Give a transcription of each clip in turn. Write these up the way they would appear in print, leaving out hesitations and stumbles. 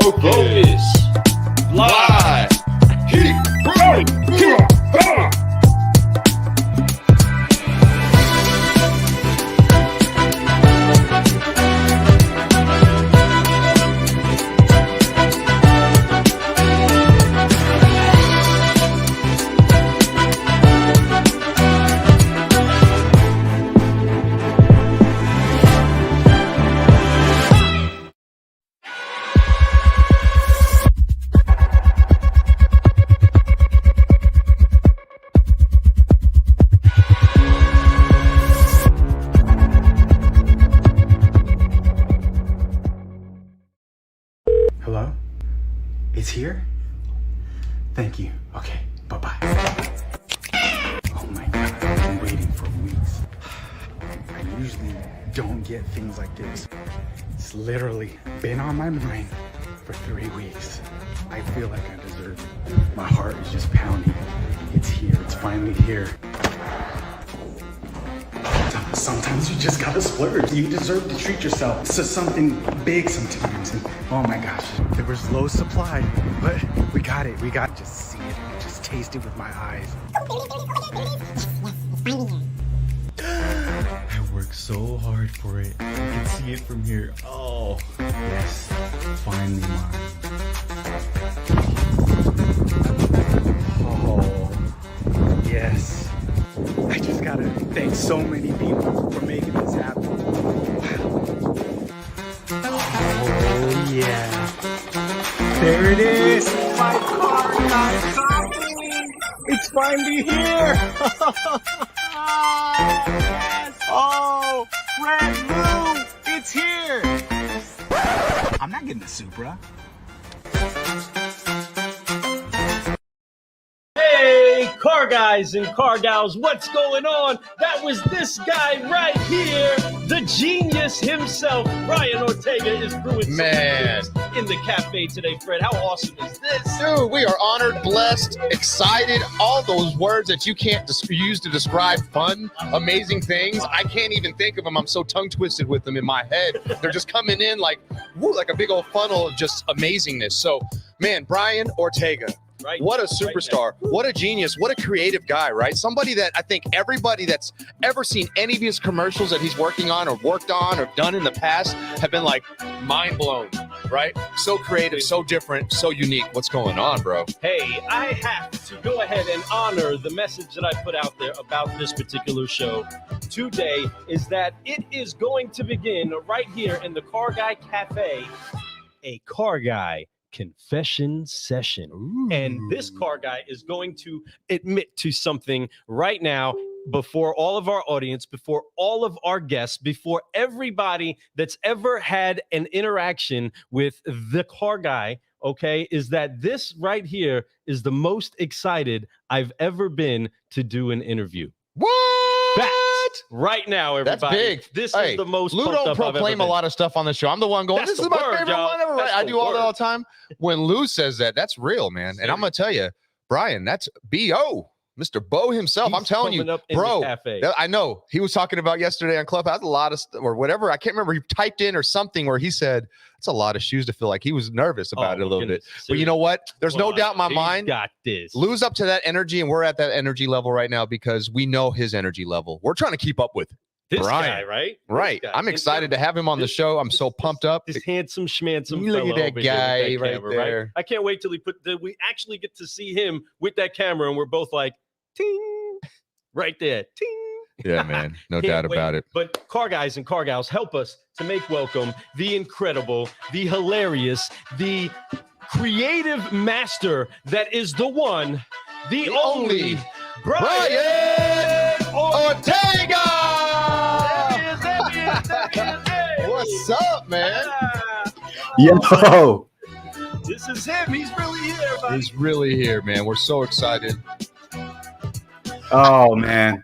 Focus. Fly. Keep growing. Keep going. Hello? It's here? Thank you. Okay, bye-bye. Oh my God, I've been waiting for weeks. I usually don't get things like this. It's literally been on my mind for 3 weeks. I feel like I deserve it. My heart is just pounding. It's here, it's finally here. Sometimes you just gotta splurge. You deserve to treat yourself to something big sometimes. And oh my gosh, there was low supply, but we got it. We got to just see it, just taste it with my eyes. I worked so hard for it. I can see it from here. Oh, yes, finally mine. Oh, yes. I just gotta thank so many people for making this happen. Wow. Oh, yeah. There it is. My car got something. It's finally here. Yes. Oh, Red Blue, it's here. I'm not getting a Supra. Hey, car guys and car gals, what's going on? That was this guy right here, the genius himself. Brian Ortega is brewing Man. something in the cafe today, Fred. How awesome is this? Dude, we are honored, blessed, excited. All those words that you can't use to describe fun, amazing things. I can't even think of them. I'm so tongue twisted with them in my head. They're just coming in like, woo, like a big old funnel of just amazingness. So, man, Brian Ortega. Right. What a superstar. What a genius. What a creative guy, right? Somebody that I think everybody that's ever seen any of his commercials that he's working on or worked on or done in the past have been like mind blown, right? So creative, so different, so unique. What's going on, bro? Hey, I have to go ahead and honor the message that I put out there about this particular show today is that it is going to begin right here in the Car Guy Cafe, a Car Guy confession session. Ooh. And this car guy is going to admit to something right now before all of our audience, before all of our guests, before everybody that's ever had an interaction with the car guy, okay, is that this right here is the most excited I've ever been to do an interview. What? Fact. Right now, everybody. That's big. This Hey, is the most Lou pumped don't up I've ever proclaim a been. lot of stuff on the show. I'm the one going, That's this the is my word, favorite y'all. one ever. That's I the do all that all word. the time. When Lou says that, that's real, man. And I'm going to tell you, Brian, that's B.O., Mr. Bo himself. He's I'm telling you, coming up in bro, the cafe. I know. He was talking about yesterday on Clubhouse, a lot of or whatever. I can't remember. He typed in or something where he said, it's a lot of shoes to fill. Like he was nervous about it a little bit. But you know what? There's no doubt in my mind. Got this. Lou's up to that energy, and we're at that energy level right now because we know his energy level. We're trying to keep up with This Brian. guy, right? Right. This guy. I'm excited to have him on the show. I'm so pumped up. This handsome schmantsome Look at fella that over here with guy that right camera, there. I can't wait till we actually get to see him with that camera, and we're both like, ting, right there, ting. Yeah, man. No Can't doubt wait. about it. But car guys and car gals, help us to make welcome the incredible, the hilarious, the creative master that is the one, the only Brian Ortega! Hey. What's up, man? Yo! This is him. He's really here, buddy. He's really here, man. We're so excited. Oh, man.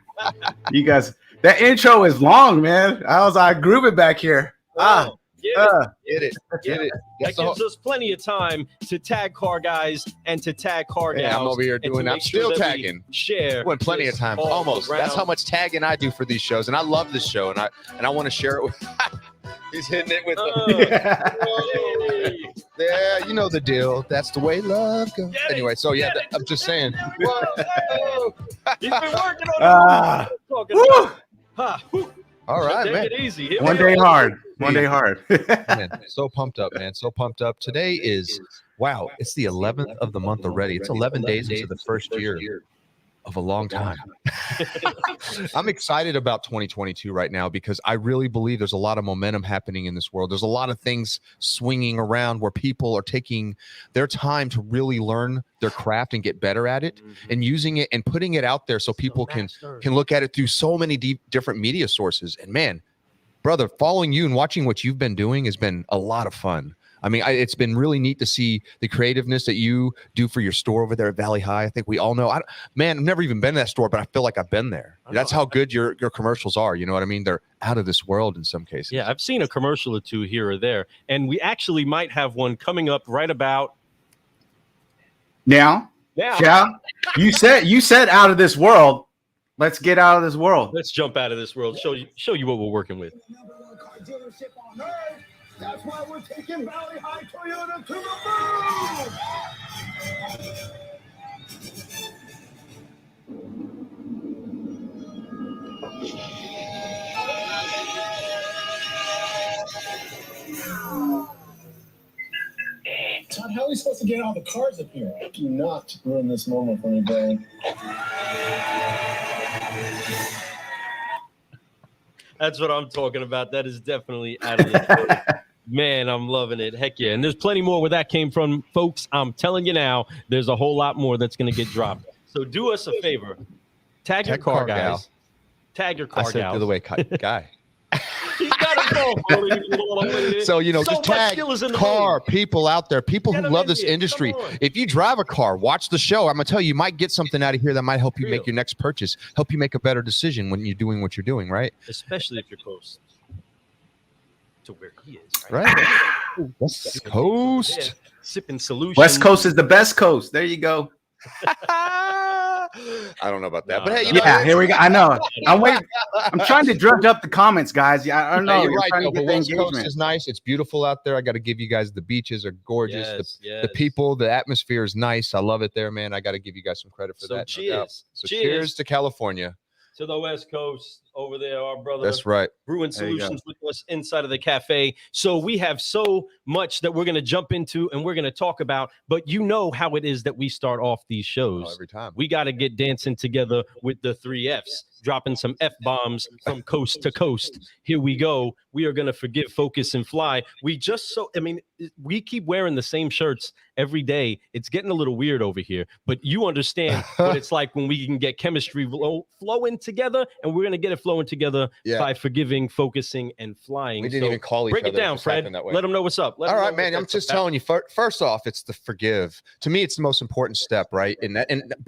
You guys, that intro is long, man. I was like grooving back here. Get it. Get it. Get it. That That's the whole- gives us plenty of time to tag car guys and to tag car gals. Yeah, I'm over here and to doing. make I'm sure still that we tagging. Share. Went plenty of this times, all almost. That's how around. much tagging I do for these shows, and I love this show, and I want to share it with. He's hitting it with. Uh, The, hey. Yeah, you know the deal. That's the way love goes. Anyway, so yeah, I'm just saying. Whoa. He's been working on Ah, it. Talking woo! about. Ha, whew. All right, Take man. it easy. Here One we day go. hard. One day hard. Man, so pumped up, man. So pumped up. Today is, wow, it's the 11th of the month already. It's 11 days into the first year of a long time. I'm excited about 2022 right now because I really believe there's a lot of momentum happening in this world. There's a lot of things swinging around where people are taking their time to really learn their craft and get better at it and using it and putting it out there so people can look at it through so many different media sources. And man, brother, following you and watching what you've been doing has been a lot of fun. I mean, it's been really neat to see the creativeness that you do for your store over there at Valley High. I think we all know. Man, I've never even been to that store, but I feel like I've been there. That's how good your commercials are. You know what I mean? They're out of this world in some cases. Yeah, I've seen a commercial or two here or there, and we actually might have one coming up right about Now, yeah, you said out of this world. Let's get out of this world. Let's jump out of this world. Show you what we're working with. That's why we're taking Valley High Toyota to the moon. Todd, how are we supposed to get all the cars up here? Do not ruin this moment for me, Brian. That's what I'm talking about. That is definitely out of the man, I'm loving it. Heck yeah. And there's plenty more where that came from, folks. I'm telling you now, there's a whole lot more that's going to get dropped. So do us a favor. Tag your car guys. Gal. Tag your car I said gals. the other way, guy. He's got a So, you know, so just tag car people out there, people who love this industry. If you drive a car, watch the show. I'm going to tell you, you might get something out of here that might help you make your next purchase, help you make a better decision when you're doing what you're doing, right? Especially if you're close to where he is. Right? West Coast. Sipping Solutions. West Coast is the best coast. There you go. I don't know about that, No, but hey, you Yeah, know, here we go. I know. I'm waiting. I'm trying to dredge up the comments, guys. Yeah, I don't know. you're right. Trying to Though, get the the West Coast engagement. is nice. It's beautiful out there. I got to give you guys the beaches are gorgeous. Yes, The people, the atmosphere is nice. I love it there, man. I got to give you guys some credit for So that. cheers. No doubt. So Cheers. cheers to California. To the West Coast over there, our brother. That's right. Brewing There you go. Solutions with us inside of the cafe. So we have so much that we're going to jump into and we're going to talk about, but you know how it is that we start off these shows. Oh, every time. We got to get dancing together with the 3 Fs, dropping some F-bombs from coast to coast. Here we go. We are going to forgive, focus, and fly. We keep wearing the same shirts every day. It's getting a little weird over here, but you understand what it's like when we can get chemistry flowing together, and we're going to get it flowing together by forgiving, focusing, and flying. We didn't even call each break other. it down, Fred. That way. Let them know what's up. All right, man. I'm just telling you. First off, it's the forgive. To me, it's the most important step, right? And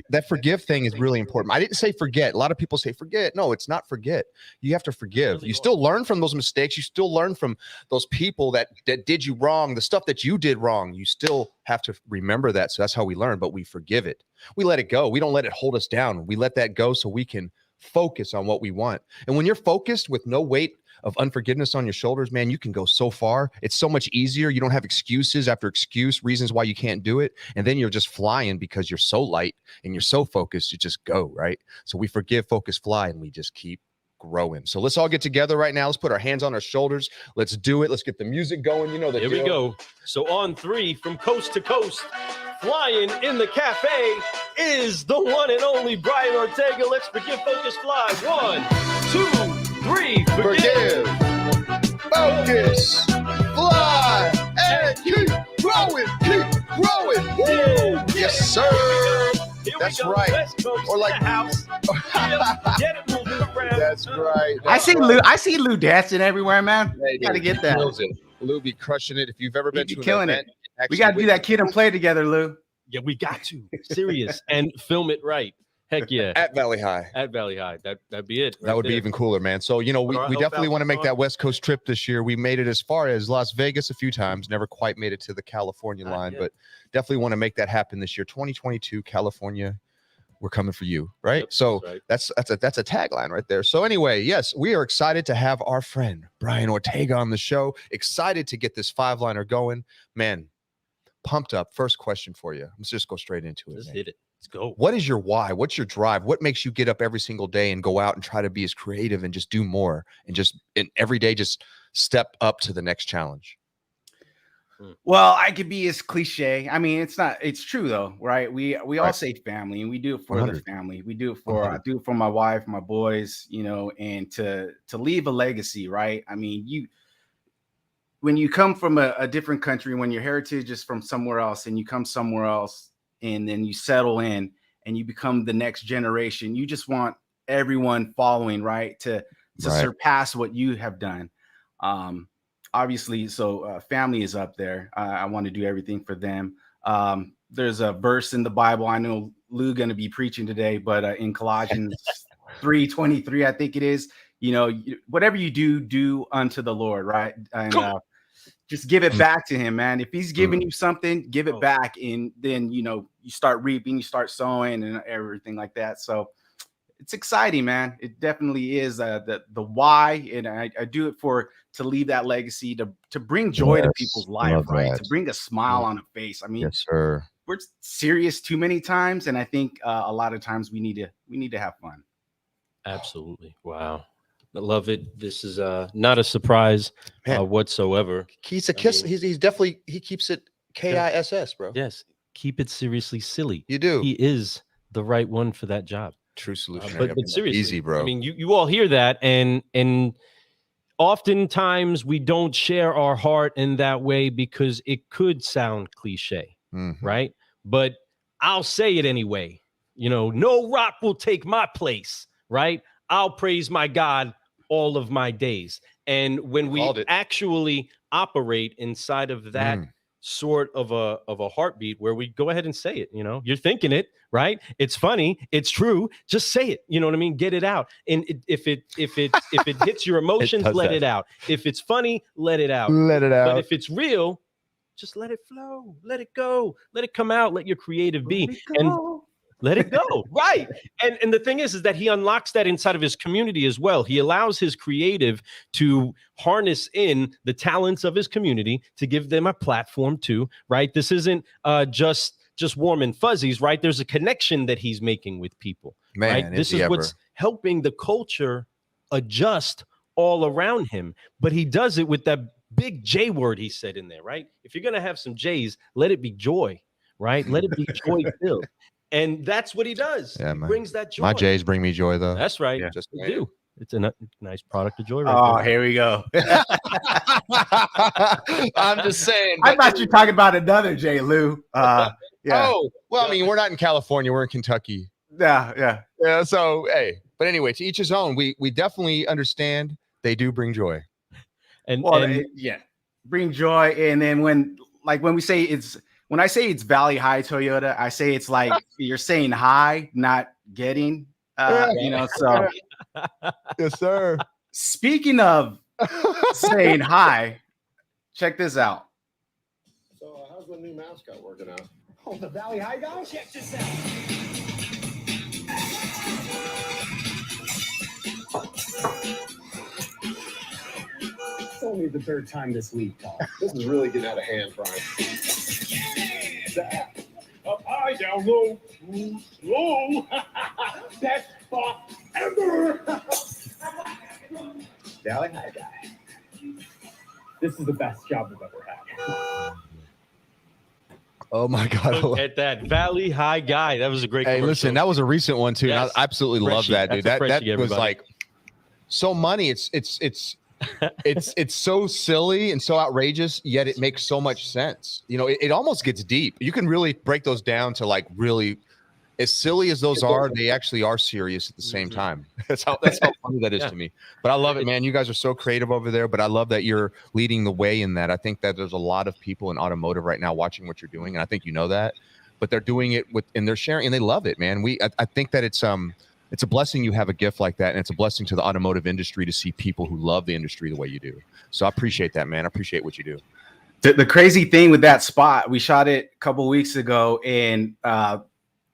that forgive thing is really important. I didn't say forget. A lot of people say forget. No, it's not forget. You have to forgive. You still learn from those mistakes. You still learn from those people that did you wrong, the stuff that you did wrong. You still have to remember that. So that's how we learn. But we forgive it. We let it go. We don't let it hold us down. We let that go so we can focus on what we want. And when you're focused with no weight of unforgiveness on your shoulders, man, you can go so far. It's so much easier. You don't have excuses after excuse, reasons why you can't do it. And then you're just flying because you're so light and you're so focused. You just go, right? So we forgive, focus, fly, and we just keep growing. So let's all get together right now. Let's put our hands on our shoulders. Let's do it. Let's get the music going. You know that. Here we go. So on 3 from coast to coast, flying in the cafe is the one and only Brian Ortega. Let's forgive, focus, fly. 1, 2, 3. Forgive, focus, fly, and keep growing, keep growing. Woo! Yes, sir. Here That's we go. right. West Coast Or like- to the house. Get it moving around. That's right. I see Lou. I see Lou dancing everywhere, man. Hey, Gotta dude, get that. kills it. Lou be crushing it. If you've ever been He to be an killing event, We got to do that kid and play together, Lou. Yeah, we got to. Serious. And film it right. Heck yeah. at Valley High. At Valley High. That'd be it. That would be even cooler, man. So, you know, we Help definitely out want to the make song. that West Coast trip this year. We made it as far as Las Vegas a few times, never quite made it to the California line, yet. but definitely want to make that happen this year. 2022, California, we're coming for you, right? Yep, So that's right. that's a tagline right there. So anyway, yes, we are excited to have our friend Brian Ortega on the show. Excited to get this 5-liner going. Man, pumped up. First question for you. Let's just go straight into it. Let's man. hit it. Let's go. What is your why? What's your drive? What makes you get up every single day and go out and try to be as creative and just do more and every day just step up to the next challenge? Well, I could be as cliche. I mean, it's true though, right? We all say family, and we do it for 100. the family. We do it for I do it for my wife, my boys, and to leave a legacy, right? I mean, when you come from a different country, when your heritage is from somewhere else, and you come somewhere else, and then you settle in and you become the next generation, you just want everyone following, right, to surpass what you have done. Obviously, so family is up there. I want to do everything for them. There's a verse in the Bible. I know Lou going to be preaching today, but in Colossians 3:23, I think it is. Whatever you do unto the Lord, right? And just give it back to him, man. If he's giving you something, give it back, and then you start reaping, you start sowing, and everything like that. So it's exciting, man. It definitely is the why, and I do it to leave that legacy, to bring joy to people's life, right? To bring a smile on a face. I mean, yes, sir. We're serious too many times, and I think a lot of times we need to have fun. Absolutely. Wow. I love it. This is not a surprise whatsoever. He's a kiss. He's definitely, he keeps it KISS, bro. Yes. Keep it seriously silly. You do. He is the right one for that job. True solution. But seriously, easy, bro. I mean, you all hear that, and oftentimes we don't share our heart in that way because it could sound cliche, right? But I'll say it anyway. No rock will take my place, right? I'll praise my God all of my days. And when we actually operate inside of that sort of a heartbeat where we go ahead and say it, you're thinking it, right? It's funny, it's true, just say it. You know what I mean? Get it out. And if it hits your emotions, let it out. If it's funny, let it out. Let it out. But if it's real, just let it flow, let it go, let it come out, let your creative be. Let it go. Right. And the thing is that he unlocks that inside of his community as well. He allows his creative to harness in the talents of his community to give them a platform too, right? This isn't just warm and fuzzies, right? There's a connection that he's making with people. Man, right? This is what's helping the culture adjust all around him. But he does it with that big J word he said in there, right? If you're going to have some J's, let it be joy, right? Let it be joy filled. And that's what he does. Yeah, he brings that joy. My J's bring me joy, though. That's right. Yeah, just they do. It's a nice product of joy. Right there. Here we go. I'm just saying. I thought you were talking about another J, Lou. Yeah. Oh, well, I mean, we're not in California. We're in Kentucky. Yeah. So, hey. But anyway, to each his own. We definitely understand they do bring joy. Bring joy. And then when we say when I say it's Valley High Toyota, I say it's like you're saying hi, not getting, so. Yes, sir. Speaking of saying hi, check this out. So how's the new mascot working out? Oh, the Valley High guy? Check this out. It's only the third time this week, Paul. This is really getting out of hand, Brian. Up high, down low, low. Best spot ever. Valley High guy. This is the best job we've ever had. Oh my God! Look at that Valley High guy. That was a great. Hey, listen, that was a recent one too. Yes. And I absolutely love that, dude. That was like so money. It's so silly and so outrageous, yet it makes so much sense. It almost gets deep. You can really break those down to like really, as silly as those are, they actually are serious at the same time. That's how funny that is to me. But I love it, man. You guys are so creative over there, but I love that you're leading the way in that. I think that there's a lot of people in automotive right now watching what you're doing, and I think you know that. But they're doing it and they're sharing, and they love it, man. I think that it's a blessing you have a gift like that, and it's a blessing to the automotive industry to see people who love the industry the way you do. So I appreciate that, man. I appreciate what you do. The crazy thing with that spot, we shot it a couple of weeks ago, and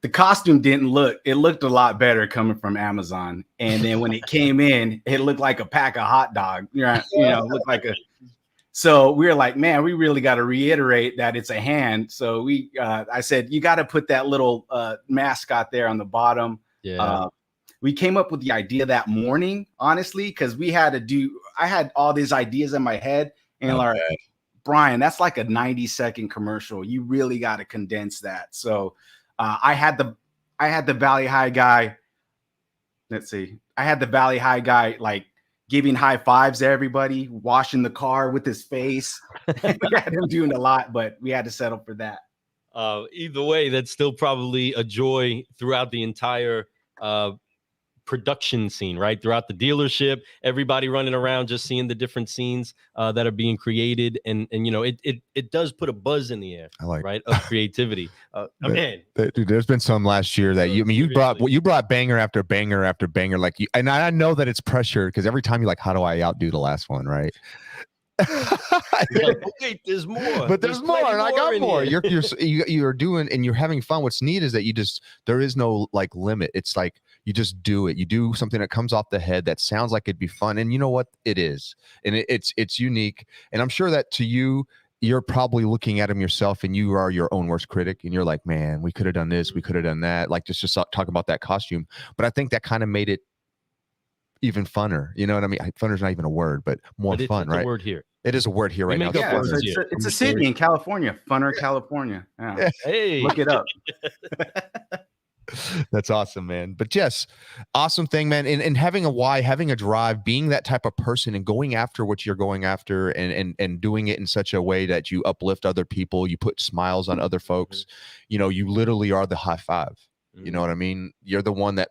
the costume looked a lot better coming from Amazon. And then when it came in, it looked like a pack of hot dog. It looked like So we were like, man, we really got to reiterate that it's a hand. So I said, you got to put that little mascot there on the bottom. Yeah. We came up with the idea that morning, honestly, because I had all these ideas in my head, and like, Brian, that's like a 90-second commercial. You really got to condense that. So I had the Valley High guy. Let's see. I had the Valley High guy like giving high fives to everybody, washing the car with his face. We had him doing a lot, but we had to settle for that. Either way, that's still probably a joy throughout the entire production scene, right? Throughout the dealership, everybody running around, just seeing the different scenes that are being created, and you know, it does put a buzz in the air, right, of creativity. Man, dude, there's been some last year that you brought banger after banger after banger, like you, and I know that it's pressure because every time you're like, how do I outdo the last one, right? Wait, there's more. But there's more, and I got more. You're doing, and you're having fun. What's neat is that there is no like limit. It's like you just do it. You do something that comes off the head that sounds like it'd be fun, and you know what? It is, and it's unique. And I'm sure that to you, you're probably looking at them yourself, and you are your own worst critic, and you're like, man, we could have done this, we could have done that. Like just talk about that costume, but I think that kind of made it even funner. You know what I mean? Funner's not even a word, but more fun, right? A word here. It is a word here right now. Yeah, it's a city in California. Funner, California. Yeah. Hey, look it up. That's awesome, man. But yes, awesome thing, man. And having a why, having a drive, being that type of person and going after what you're going after, and doing it in such a way that you uplift other people, you put smiles on other folks. You know, you literally are the high five. You know what I mean? You're the one that,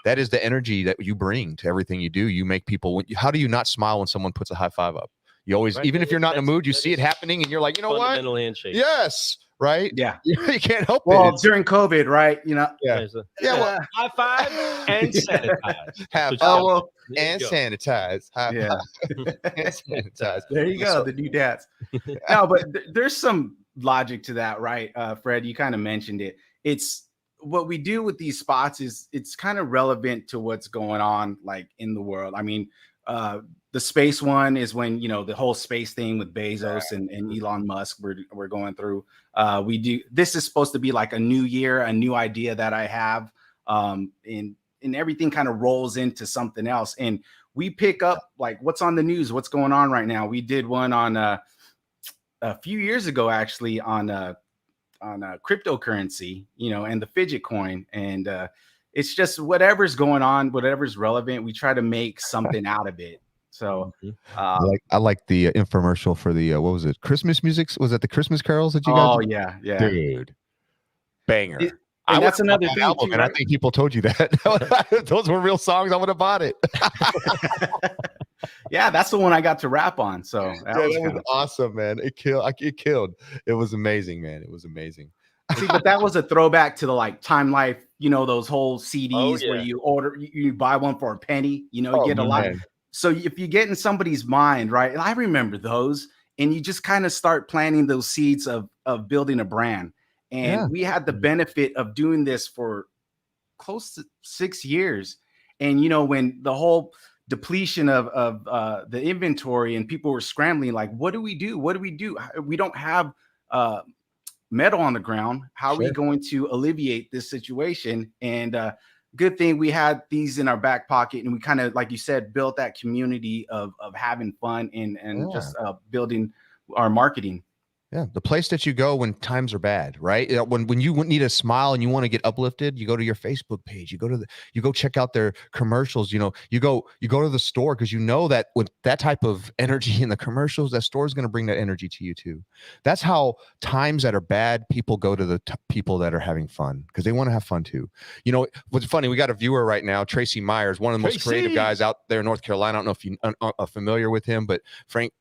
that is the energy that you bring to everything you do. You make people, how do you not smile when someone puts a high five up? You always, even if you're not in a mood, you see it happening and you're like, you know what? Fundamental handshake. Yes. Right. Yeah. You can't help it. Well, during COVID, right? You know. Yeah. Well, high five and sanitize. And sanitize. Yeah. And sanitize. There you go. The new dads. No, but there's some logic to that, right? Fred, you kind of mentioned it. It's what we do with these spots is it's kind of relevant to what's going on like in the world. I mean, the space one is when, you know, the whole space thing with Bezos and Elon Musk we're going through. This is supposed to be like a new year, a new idea that I have, and everything kind of rolls into something else. And we pick up like what's on the news, what's going on right now. We did one on a few years ago, actually, on cryptocurrency, you know, and the fidget coin. And it's just whatever's going on, whatever's relevant, we try to make something out of it. So I like the infomercial for the what was it? Christmas music? Was it the Christmas carols that you guys? Oh yeah, dude, banger. And that's another thing album, too, and right? I think people told you that. Those were real songs. I would have bought it. Yeah, that's the one I got to rap on. So that was awesome, man. It killed. It was amazing, man. It was amazing. See, but that was a throwback to the like Time Life, you know, those whole CDs where you buy one for a penny, you know, you get a lot. So if you get in somebody's mind, right? And I remember those, and you just kind of start planting those seeds of building a brand. And we had the benefit of doing this for close to 6 years. And, you know, when the whole depletion of the inventory and people were scrambling, like, what do we do? What do we do? We don't have metal on the ground. How are we going to alleviate this situation? And good thing we had these in our back pocket, and we kind of, like you said, built that community of having fun and just building our marketing. Yeah, the place that you go when times are bad, right? When you need a smile and you want to get uplifted, you go to your Facebook page. You go check out their commercials. You know, you go to the store because you know that with that type of energy in the commercials, that store is going to bring that energy to you too. That's how times that are bad, people go to the people that are having fun because they want to have fun too. You know, what's funny? We got a viewer right now, Tracy Myers, one of the most creative guys out there in North Carolina. I don't know if you are familiar with him, but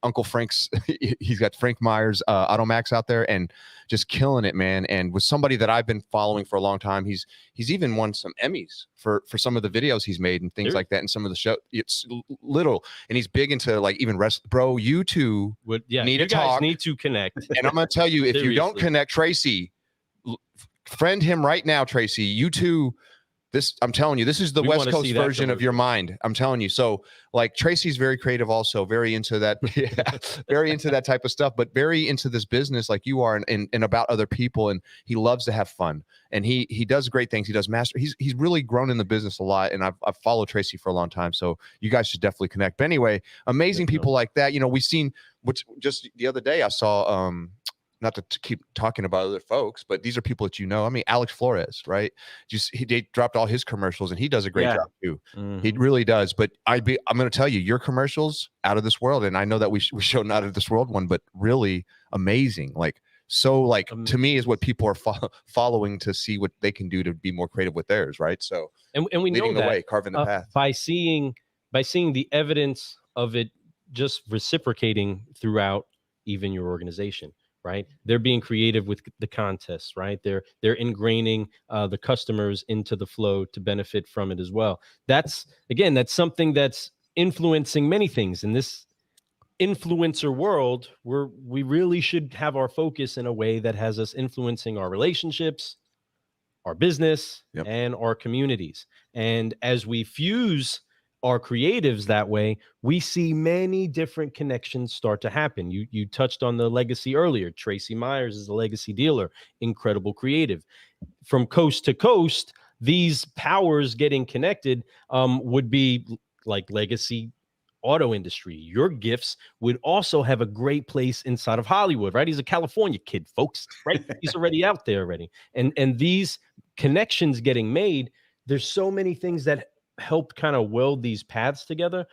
Uncle Frank's, he's got Frank Myers Max out there and just killing it, man. And with somebody that I've been following for a long time, he's even won some Emmys for some of the videos he's made and things like that. And some of the show, it's little, and he's big into like even bro. You two need to connect. And I'm gonna tell you, if you don't connect, Tracy, friend him right now, Tracy. You two I'm telling you, this is the We West wanna Coast see that version of your commercial. mind. I'm telling you. So like Tracy's very creative also, very into that, yeah, very into that type of stuff, but very into this business like you are and about other people. And he loves to have fun. And he does great things. He does he's really grown in the business a lot. And I've followed Tracy for a long time. So you guys should definitely connect. But anyway, amazing people like that. You know, we've seen, which just the other day I saw not to keep talking about other folks, but these are people that you know. I mean, Alex Flores, right? They dropped all his commercials, and he does a great job too. He really does. But I'm going to tell you, your commercials out of this world, and I know that we showed an out of this world one, but really amazing. Like to me is what people are following to see what they can do to be more creative with theirs, right? So and we know leading the that way, carving the path by seeing the evidence of it just reciprocating throughout even your organization, right? They're being creative with the contests, right? They're ingraining the customers into the flow to benefit from it as well. That's something that's influencing many things in this influencer world, where we really should have our focus in a way that has us influencing our relationships, our business, and our communities. And as we fuse our creatives that way, we see many different connections start to happen. You touched on the legacy earlier. Tracy Myers is a legacy dealer, incredible creative. From coast to coast, these powers getting connected would be like legacy auto industry. Your gifts would also have a great place inside of Hollywood, right? He's a California kid, folks, right? He's already out there already. And these connections getting made, there's so many things that help kind of weld these paths together.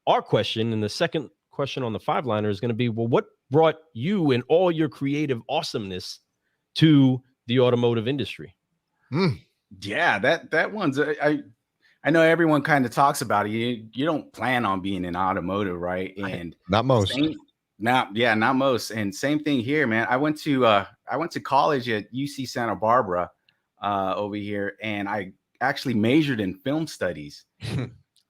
Our question, and the second question on the five liner, is going to be, well, what brought you and all your creative awesomeness to the automotive industry? Yeah, that one's I know everyone kind of talks about it. You don't plan on being in automotive, right? And not most. Not most. And same thing here, man. I went to college at UC Santa Barbara over here, and I actually majored in film studies.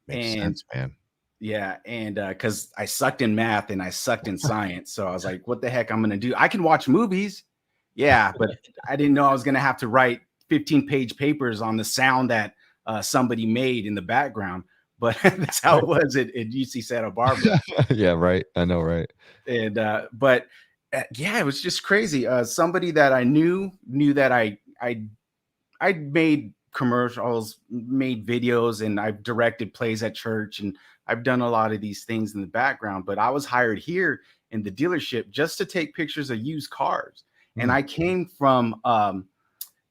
Makes sense, man. Yeah, and because I sucked in math and I sucked in science, so I was like, "What the heck I'm gonna do? I can watch movies, yeah, but I didn't know I was gonna have to write 15-page papers on the sound that somebody made in the background." But that's how it was at UC Santa Barbara. Yeah, right. I know, right? And but yeah, it was just crazy. Somebody that I knew that I made commercials, made videos, and I've directed plays at church, and I've done a lot of these things in the background. But I was hired here in the dealership just to take pictures of used cars. And I came from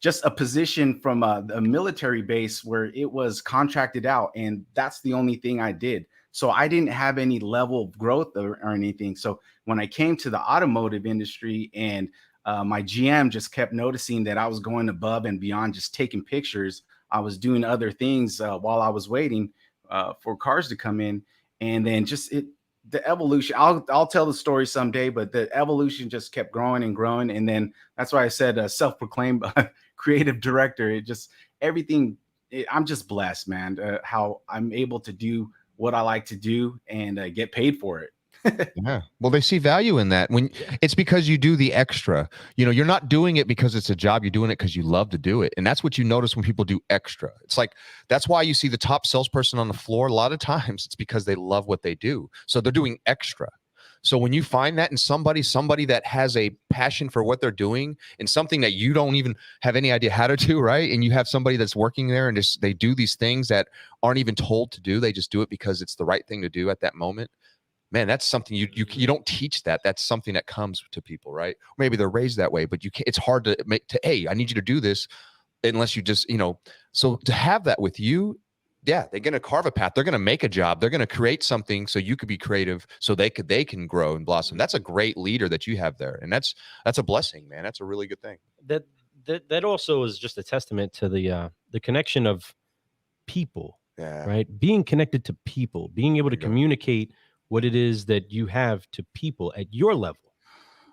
just a position from a military base where it was contracted out, and that's the only thing I did. So I didn't have any level of growth or anything. So when I came to the automotive industry, and my GM just kept noticing that I was going above and beyond just taking pictures, I was doing other things while I was waiting for cars to come in. And then the evolution, I'll tell the story someday, but the evolution just kept growing and growing. And then that's why I said self-proclaimed creative director. It just, everything, I'm just blessed, man, how I'm able to do what I like to do and get paid for it. Yeah. Well, they see value in that. When it's because you do the extra, you're not doing it because it's a job. You're doing it because you love to do it. And that's what you notice when people do extra. It's like, that's why you see the top salesperson on the floor. A lot of times it's because they love what they do. So they're doing extra. So when you find that in somebody that has a passion for what they're doing and something that you don't even have any idea how to do, right? And you have somebody that's working there and they do these things that aren't even told to do. They just do it because it's the right thing to do at that moment. Man, that's something you don't teach that. That's something that comes to people, right? Maybe they're raised that way, but it's hard to hey, I need you to do this unless you just, so to have that with you, yeah, they're going to carve a path. They're going to make a job. They're going to create something so you could be creative so they can grow and blossom. That's a great leader that you have there. And that's a blessing, man. That's a really good thing. That also is just a testament to the connection of people, right? Being connected to people, being able to communicate what it is that you have to people at your level,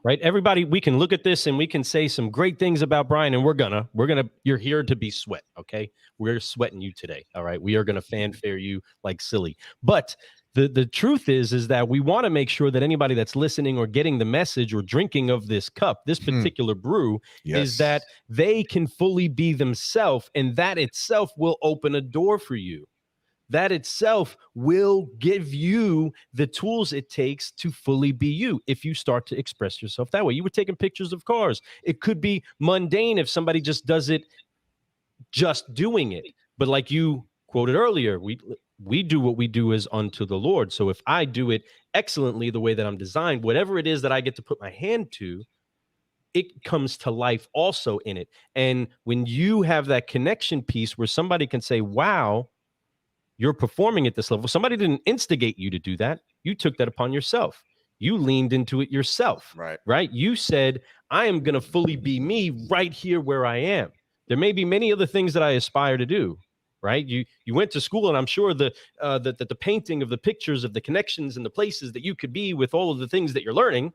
right? Everybody, we can look at this and we can say some great things about Brian, and we're gonna, you're here to be sweat. Okay. We're sweating you today. All right. We are going to fanfare you like silly, but the truth is that we want to make sure that anybody that's listening or getting the message or drinking of this cup, this particular brew, is that they can fully be themselves, and that itself will open a door for you. That itself will give you the tools it takes to fully be you if you start to express yourself that way. You were taking pictures of cars. It could be mundane if somebody just does it just doing it. But like you quoted earlier, we do what we do as unto the Lord. So if I do it excellently the way that I'm designed, whatever it is that I get to put my hand to, it comes to life also in it. And when you have that connection piece where somebody can say, wow, you're performing at this level. Somebody didn't instigate you to do that. You took that upon yourself. You leaned into it yourself, right? You said, I am going to fully be me right here where I am. There may be many other things that I aspire to do, right? You went to school, and I'm sure the painting of the pictures of the connections and the places that you could be with all of the things that you're learning,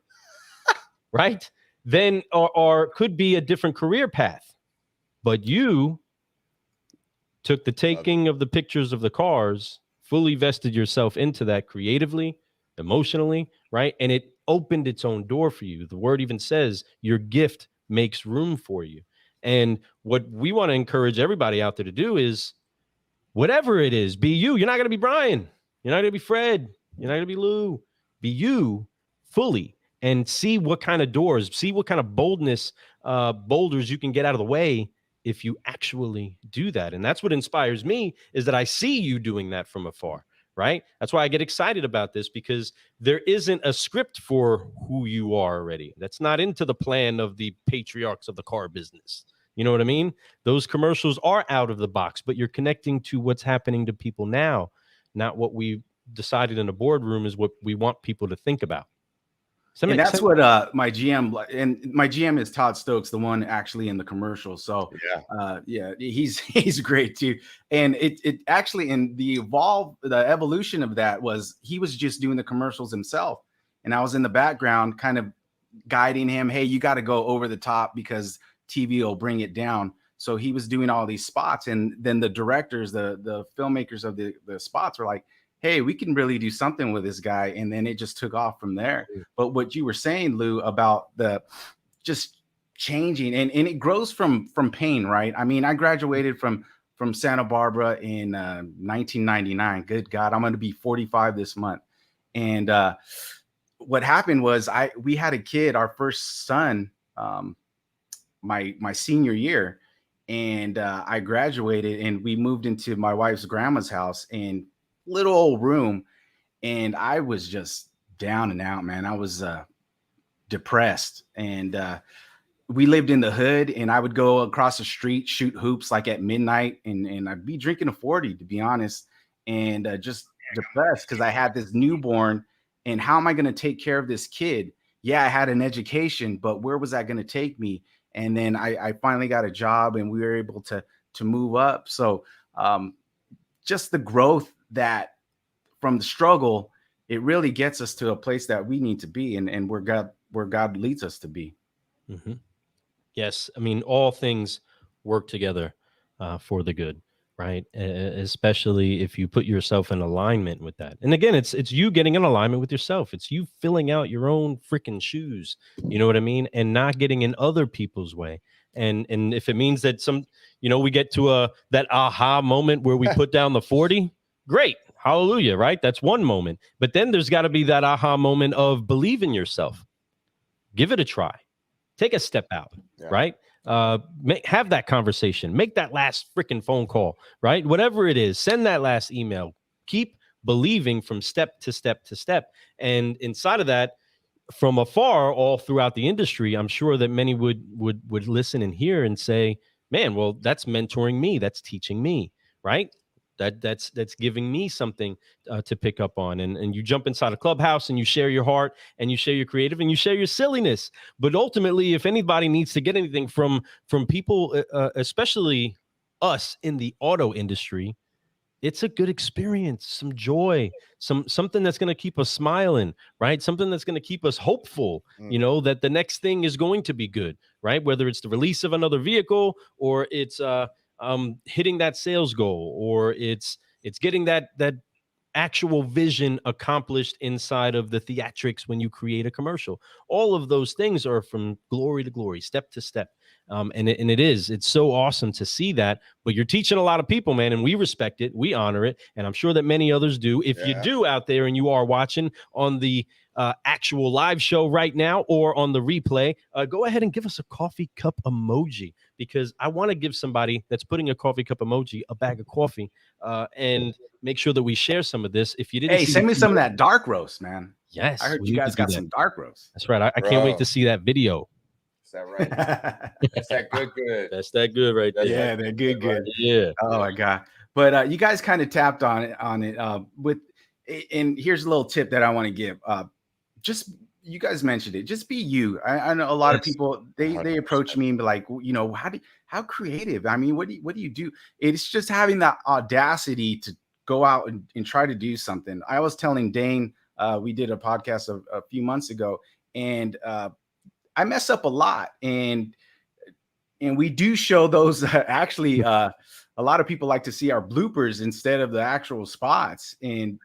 right? Then or could be a different career path. But you took the taking of the pictures of the cars, fully vested yourself into that creatively, emotionally, right? And it opened its own door for you. The word even says your gift makes room for you. And what we want to encourage everybody out there to do is whatever it is, be you. You're not going to be Brian. You're not going to be Fred. You're not going to be Lou. Be you fully and see what kind of doors, see what kind of boulders you can get out of the way if you actually do that. And that's what inspires me, is that I see you doing that from afar, right? That's why I get excited about this, because there isn't a script for who you are already. That's not into the plan of the patriarchs of the car business. You know what I mean? Those commercials are out of the box, but you're connecting to what's happening to people now, not what we decided in a boardroom is what we want people to think about. And that's what my GM is Todd Stokes, the one actually in the commercial. So he's great too. And it actually, in the evolution of that was, he was just doing the commercials himself, and I was in the background kind of guiding him. Hey, you got to go over the top because TV will bring it down. So he was doing all these spots, and then the directors, the filmmakers of the spots were like, hey, we can really do something with this guy. And then it just took off from there. But what you were saying, Lou, about the just changing, and it grows from pain, right? I mean, I graduated from Santa Barbara in 1999. Good God, I'm going to be 45 this month. And what happened was we had a kid, our first son, my senior year. And I graduated, and we moved into my wife's grandma's house, and little old room, and I was just down and out, man. I was depressed, and we lived in the hood, and I would go across the street, shoot hoops like at midnight, and I'd be drinking a 40, to be honest, and just depressed because I had this newborn, and how am I going to take care of this kid? Yeah, I had an education, but where was that going to take me? And then I finally got a job, and we were able to move up. So just the growth that from the struggle, it really gets us to a place that we need to be, and where God leads us to be. Mm-hmm. Yes. I mean, all things work together for the good, right? Especially if you put yourself in alignment with that. And again, it's you getting in alignment with yourself. It's you filling out your own freaking shoes. You know what I mean? And not getting in other people's way. And if it means that we get to that aha moment where we put down the 40, great. Hallelujah, right? That's one moment. But then there's got to be that aha moment of believe in yourself. Give it a try. Take a step out, right? Have that conversation. Make that last freaking phone call, right? Whatever it is, send that last email. Keep believing from step to step to step. And inside of that, from afar, all throughout the industry, I'm sure that many would listen and hear and say, man, well, that's mentoring me. That's teaching me, right? That's giving me something to pick up on. And you jump inside a clubhouse and you share your heart and you share your creative and you share your silliness. But ultimately, if anybody needs to get anything from people, especially us in the auto industry, it's a good experience, some joy, something that's going to keep us smiling, right? Something that's going to keep us hopeful, that the next thing is going to be good, right? Whether it's the release of another vehicle, or it's hitting that sales goal, or it's getting that actual vision accomplished inside of the theatrics when you create a commercial. All of those things are from glory to glory, step to step. It's so awesome to see that. But you're teaching a lot of people, man, and we respect it, we honor it, and I'm sure that many others do. If you do out there and you are watching on the actual live show right now or on the replay, go ahead and give us a coffee cup emoji, because I want to give somebody that's putting a coffee cup emoji a bag of coffee, and make sure that we share some of this. If you didn't, send me some of that dark roast, man. Yes, I heard you guys got some dark roast. That's right. I can't wait to see that video. Is that right? That's that good. That's that good right there. Yeah, they're good. Yeah. Oh my God. But you guys kind of tapped on it with, and here's a little tip that I want to give. Just, you guys mentioned it. Just be you. I know a lot of people, they approach me and be like, you know, how creative? I mean, what do you do? It's just having that audacity to go out and try to do something. I was telling Dane, we did a podcast a few months ago, and I mess up a lot, and we do show those. Actually, a lot of people like to see our bloopers instead of the actual spots, and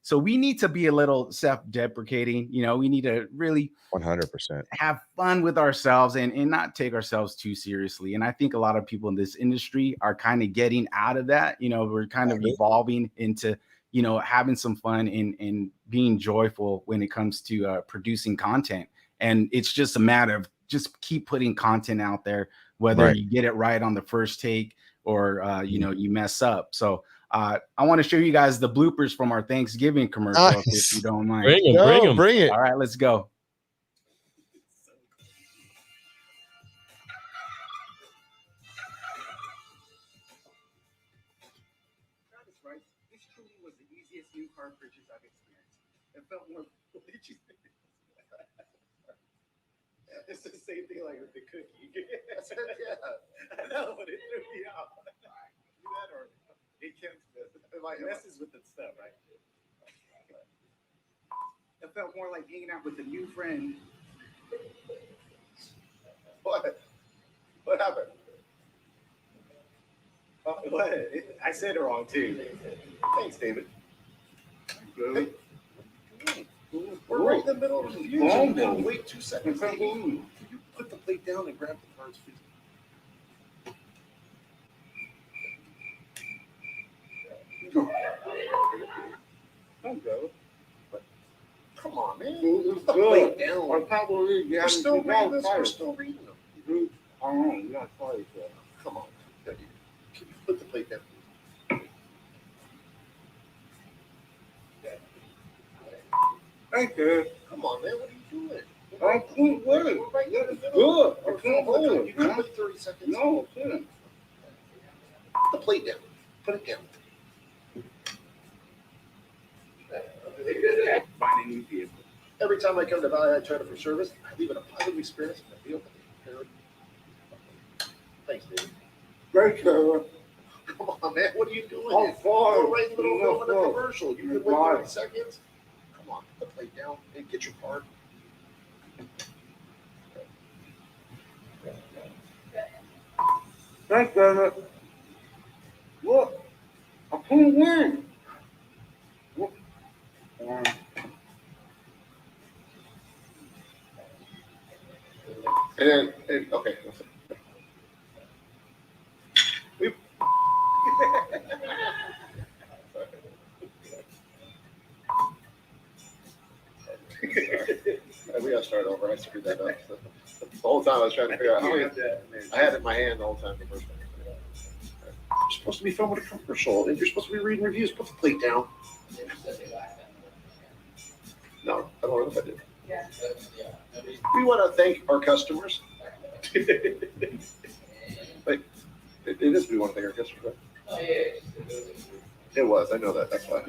so we need to be a little self-deprecating. You know, we need to really 100% have fun with ourselves and not take ourselves too seriously. And I think a lot of people in this industry are kind of getting out of that. You know, we're kind of evolving into, you know, having some fun and being joyful when it comes to producing content. And it's just a matter of just keep putting content out there, whether you get it right on the first take or, you know, you mess up. So I want to show you guys the bloopers from our Thanksgiving commercial, if you don't mind. Bring it. All right, let's go. This truly was the easiest new car purchase I've experienced. It felt more. It's the same thing like with the cookie. Yeah, I know, but it threw me off. Do that, or it can't. It messes with the stuff, right? It felt more like hanging out with a new friend. What? What happened? What? I said it wrong too. Thanks, David. Hey. We're right in the middle of the fusion. Now wait 2 seconds. Can you put the plate down and grab the cards, please? Don't go. Come on, man. Put the plate down. We're still reading this. We're still reading them. I don't know. You got to play. Come on. Can you put the plate down? Thank you. Come on, man. What are you doing? I can't wait. We're right in the middle. Good. I can't hold. You can wait 30 seconds. No, I can't. Put the plate down. Put it down. Find a new vehicle. Every time I come to Valley, I try to for service. I leave it a positive experience in the vehicle. Thanks, David. Great, Trevor. Come on, man. What are you doing? I'm fine. We're right in the middle of a commercial. You can wait 30 seconds. Come on, put the plate down and get your card. Thanks, David. Look, I can't win. Look. And okay. We gotta start over. I screwed that up. The whole time I was trying to figure out how I had it in my hand the whole time. The first time. You're supposed to be filming a commercial, and you're supposed to be reading reviews. Put the plate down. No, I don't know if I did. We want to thank our customers. Wait, it is. We want to thank our customers. Right? It was. I know that. That's why.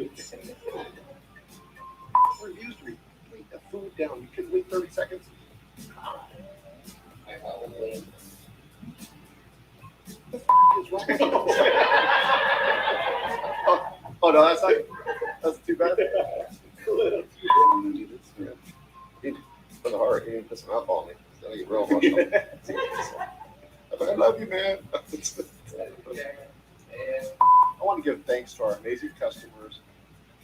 Reviews to read the food down. You couldn't wait 30 seconds. Oh no, that's not. That's too bad. For the heart, you didn't put some alcohol in me. It's gonna get real emotional. I love you, man. I want to give thanks to our amazing customers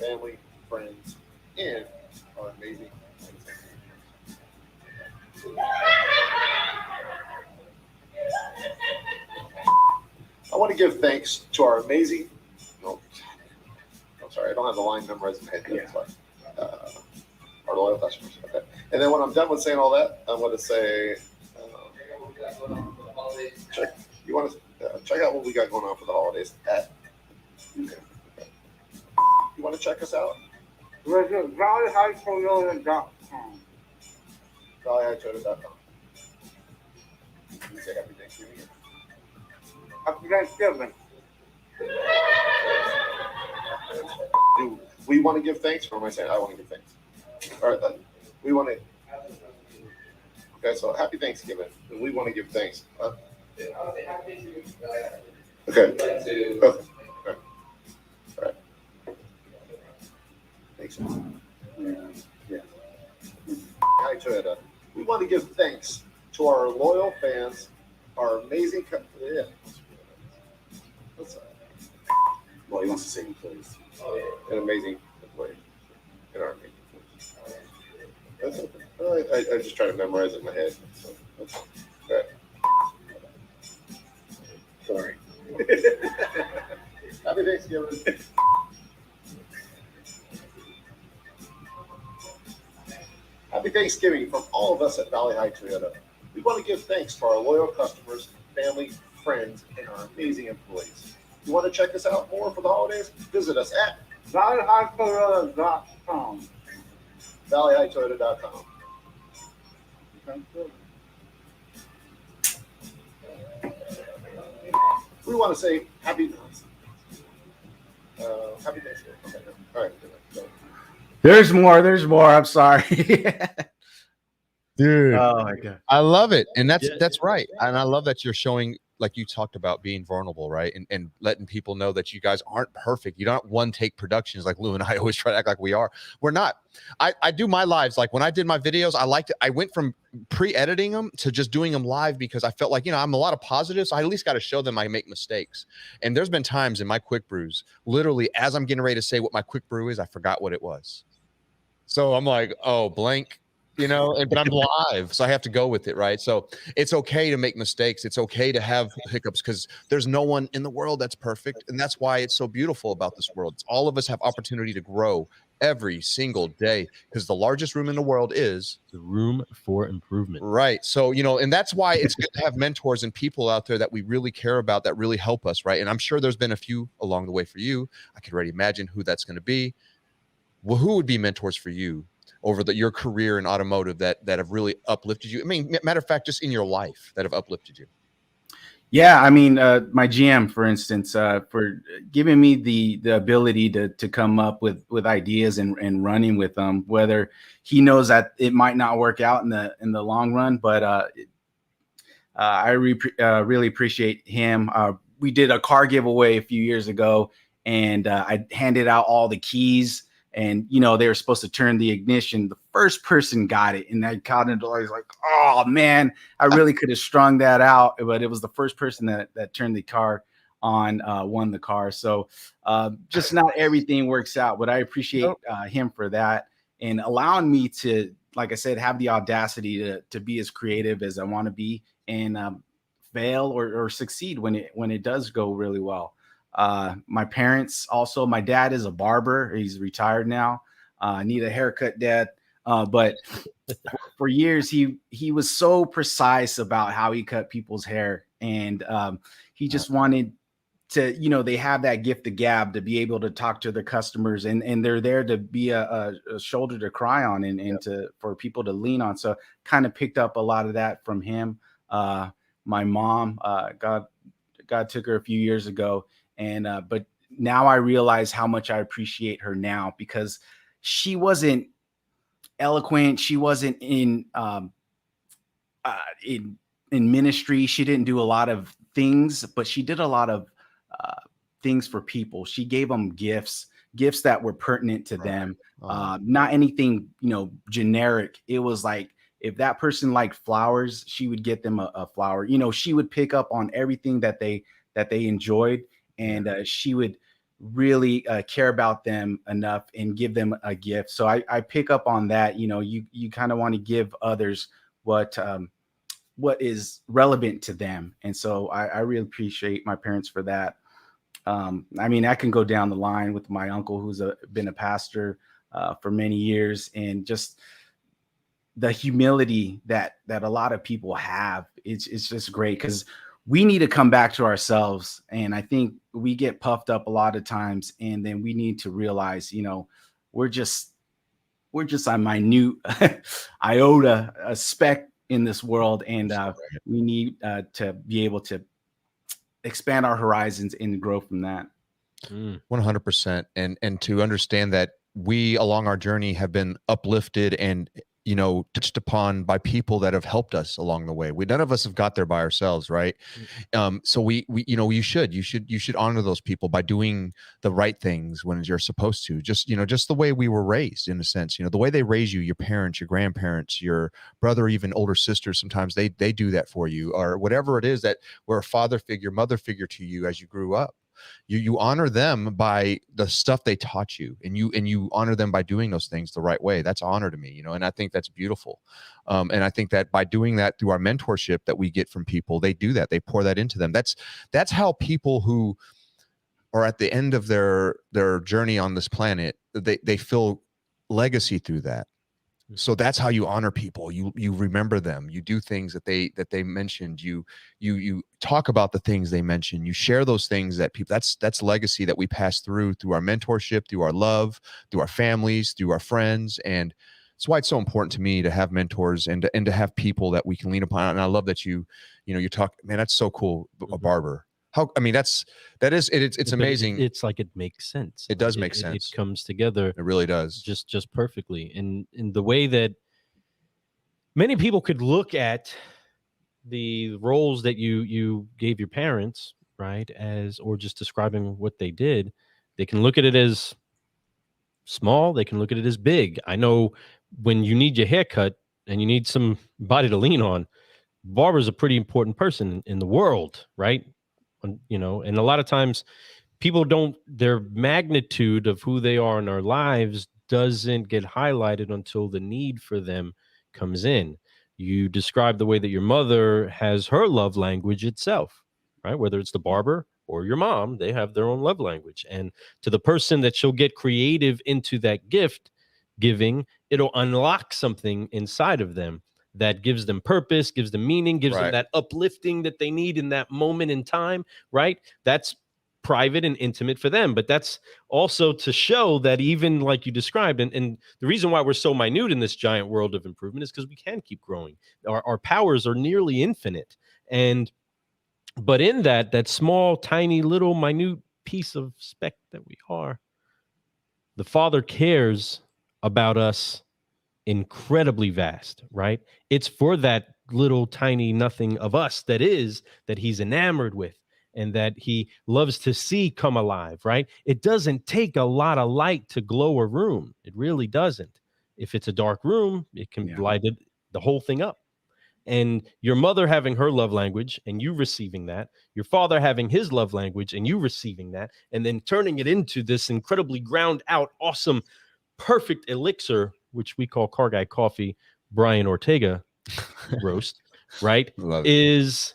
family, friends, and our amazing. I want to give thanks to our amazing. No, I'm sorry, I don't have the line memorized in my head. That's why. Our loyal customers. Okay. And then when I'm done with saying all that, I'm going to say, check. You want to check out what we got going on for the holidays at. Okay. You want to check us out? Visit valleyhightoyota.com. valleyhightoyota.com. Say happy Thanksgiving. Happy Thanksgiving. Do we want to give thanks, or am I saying I want to give thanks? All right, then. We want to. Okay, so happy Thanksgiving. We want to give thanks. Okay. Okay. All right. Thanks. Yeah. Hi, Toyota. We want to give thanks to our loyal fans, our amazing. Yeah. Well, he wants to say employees. An amazing employee. In our amazing employees. That's okay. I just try to memorize it in my head. So that's all right. Sorry. Happy Thanksgiving. Happy Thanksgiving from all of us at Valley High Toyota. We want to give thanks to our loyal customers, family, friends, and our amazing employees. You want to check us out more for the holidays? Visit us at valleyhightoyota.com. valleyhightoyota.com. We want to say happy Thanksgiving. Okay. All right. There's more. I'm sorry. Dude. Oh my God. I love it. And that's Yeah. right. And I love that you're showing, like you talked about, being vulnerable, right? And letting people know that you guys aren't perfect. You don't one take productions like Lou and I always try to act like we are. We're not. I do my lives. Like when I did my videos, I went from pre-editing them to just doing them live because I felt like, I'm a lot of positives. So I at least got to show them I make mistakes. And there's been times in my quick brews, literally as I'm getting ready to say what my quick brew is, I forgot what it was. So I'm like, oh, blank. But I'm live, so I have to go with it, right? So it's okay to make mistakes. It's okay to have hiccups because there's no one in the world that's perfect. And that's why it's so beautiful about this world. All of us have opportunity to grow every single day because the largest room in the world is The room for improvement. right. So, and that's why it's good to have mentors and people out there that we really care about that really help us, right? And I'm sure there's been a few along the way for you. I can already imagine who that's going to be. Well, who would be mentors for you over your career in automotive that have really uplifted you? I mean, matter of fact, just in your life that have uplifted you. Yeah, I mean, my GM, for instance, for giving me the ability to come up with ideas and running with them, whether he knows that it might not work out in the long run, but I really appreciate him. We did a car giveaway a few years ago, and I handed out all the keys. And, they were supposed to turn the ignition. The first person got it. And I caught it. I was like, oh, man, I really could have strung that out. But it was the first person that turned the car on, won the car. So just not everything works out. But I appreciate him for that and allowing me to, like I said, have the audacity to be as creative as I want to be and fail or succeed when it does go really well. My parents also, my dad is a barber. He's retired now. I need a haircut, Dad. But for years, he was so precise about how he cut people's hair. And he just wanted to, they have that gift of gab to be able to talk to their customers and they're there to be a shoulder to cry on and for people to lean on. So kind of picked up a lot of that from him. My mom, God took her a few years ago. And but now I realize how much I appreciate her now because she wasn't eloquent. She wasn't in ministry. She didn't do a lot of things, but she did a lot of things for people. She gave them gifts that were pertinent to them. Not anything, generic. It was like if that person liked flowers, she would get them a flower. She would pick up on everything that they enjoyed. And she would really care about them enough and give them a gift. So I pick up on that. You know, you kind of want to give others what is relevant to them. And so I really appreciate my parents for that. I mean, I can go down the line with my uncle, who's been a pastor for many years, and just the humility that a lot of people have. It's just great, because we need to come back to ourselves. And I think we get puffed up a lot of times, and then we need to realize, you know, we're just a minute iota, a speck in this world, and we need to be able to expand our horizons and grow from that. 100%. And to understand that we along our journey have been uplifted and, you know, touched upon by people that have helped us along the way. None of us have got there by ourselves, right? So we you know, you should honor those people by doing the right things when you're supposed to. Just, you know, just the way we were raised, in a sense, you know, the way they raise you, your parents, your grandparents, your brother, even older sisters, sometimes they do that for you, or whatever it is that were a father figure, mother figure to you as you grew up. You honor them by the stuff they taught you, and you honor them by doing those things the right way. That's honor to me, you know, and I think that's beautiful. And I think that by doing that through our mentorship that we get from people, they do that, they pour that into them. That's how people who are at the end of their journey on this planet, they feel legacy through that. So that's how you honor people. You remember them. You do things that they mentioned. You talk about the things they mentioned. You share those things that people. That's legacy that we pass through our mentorship, through our love, through our families, through our friends, and that's why it's so important to me to have mentors and to have people that we can lean upon. And I love that you talk. Man, that's so cool. A barber. It's amazing. It's like it makes sense. It does make sense. It comes together. It really does. Just perfectly. And in the way that many people could look at the roles that you gave your parents, right, or just describing what they did, they can look at it as small, they can look at it as big. I know when you need your haircut and you need some body to lean on, barber's a pretty important person in the world, right? You know, and a lot of times people their magnitude of who they are in our lives doesn't get highlighted until the need for them comes in. You describe the way that your mother has her love language itself, right? Whether it's the barber or your mom, they have their own love language. And to the person that she'll get creative into that gift giving, it'll unlock something inside of them that gives them purpose, gives them meaning, gives them that uplifting that they need in that moment in time, right? That's private and intimate for them. But that's also to show that even like you described, and the reason why we're so minute in this giant world of improvement is because we can keep growing. Our powers are nearly infinite. But in that small, tiny, little, minute piece of speck that we are, the Father cares about us incredibly vast, right? It's for that little tiny nothing of us that he's enamored with and that he loves to see come alive, right? It doesn't take a lot of light to glow a room. It really doesn't. If it's a dark room, it can light the whole thing up. And your mother having her love language and you receiving that, your father having his love language and you receiving that, and then turning it into this incredibly ground out, awesome, perfect elixir, which we call Car Guy Coffee, Brian Ortega roast, right? Is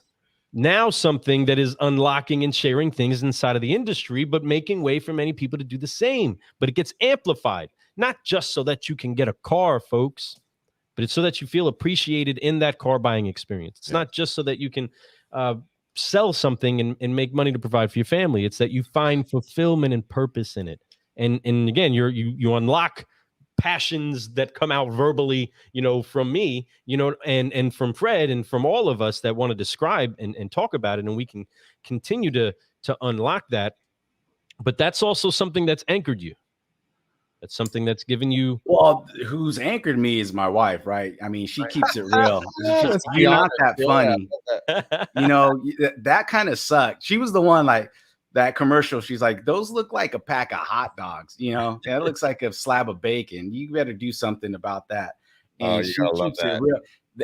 now something that is unlocking and sharing things inside of the industry, but making way for many people to do the same. But it gets amplified, not just so that you can get a car, folks, but it's so that you feel appreciated in that car buying experience. It's not just so that you can sell something and make money to provide for your family. It's that you find fulfillment and purpose in it. And again, you unlock passions that come out verbally, from me, and from Fred and from all of us that want to describe and talk about it. And we can continue to unlock that. But that's also something that's anchored you. That's something that's given you. Well, who's anchored me is my wife, right? I mean, she keeps it real. You're not that funny. That kind of sucked. She was the one, like, that commercial, she's like, those look like a pack of hot dogs, that looks like a slab of bacon. You better do something about that. And she keeps it real.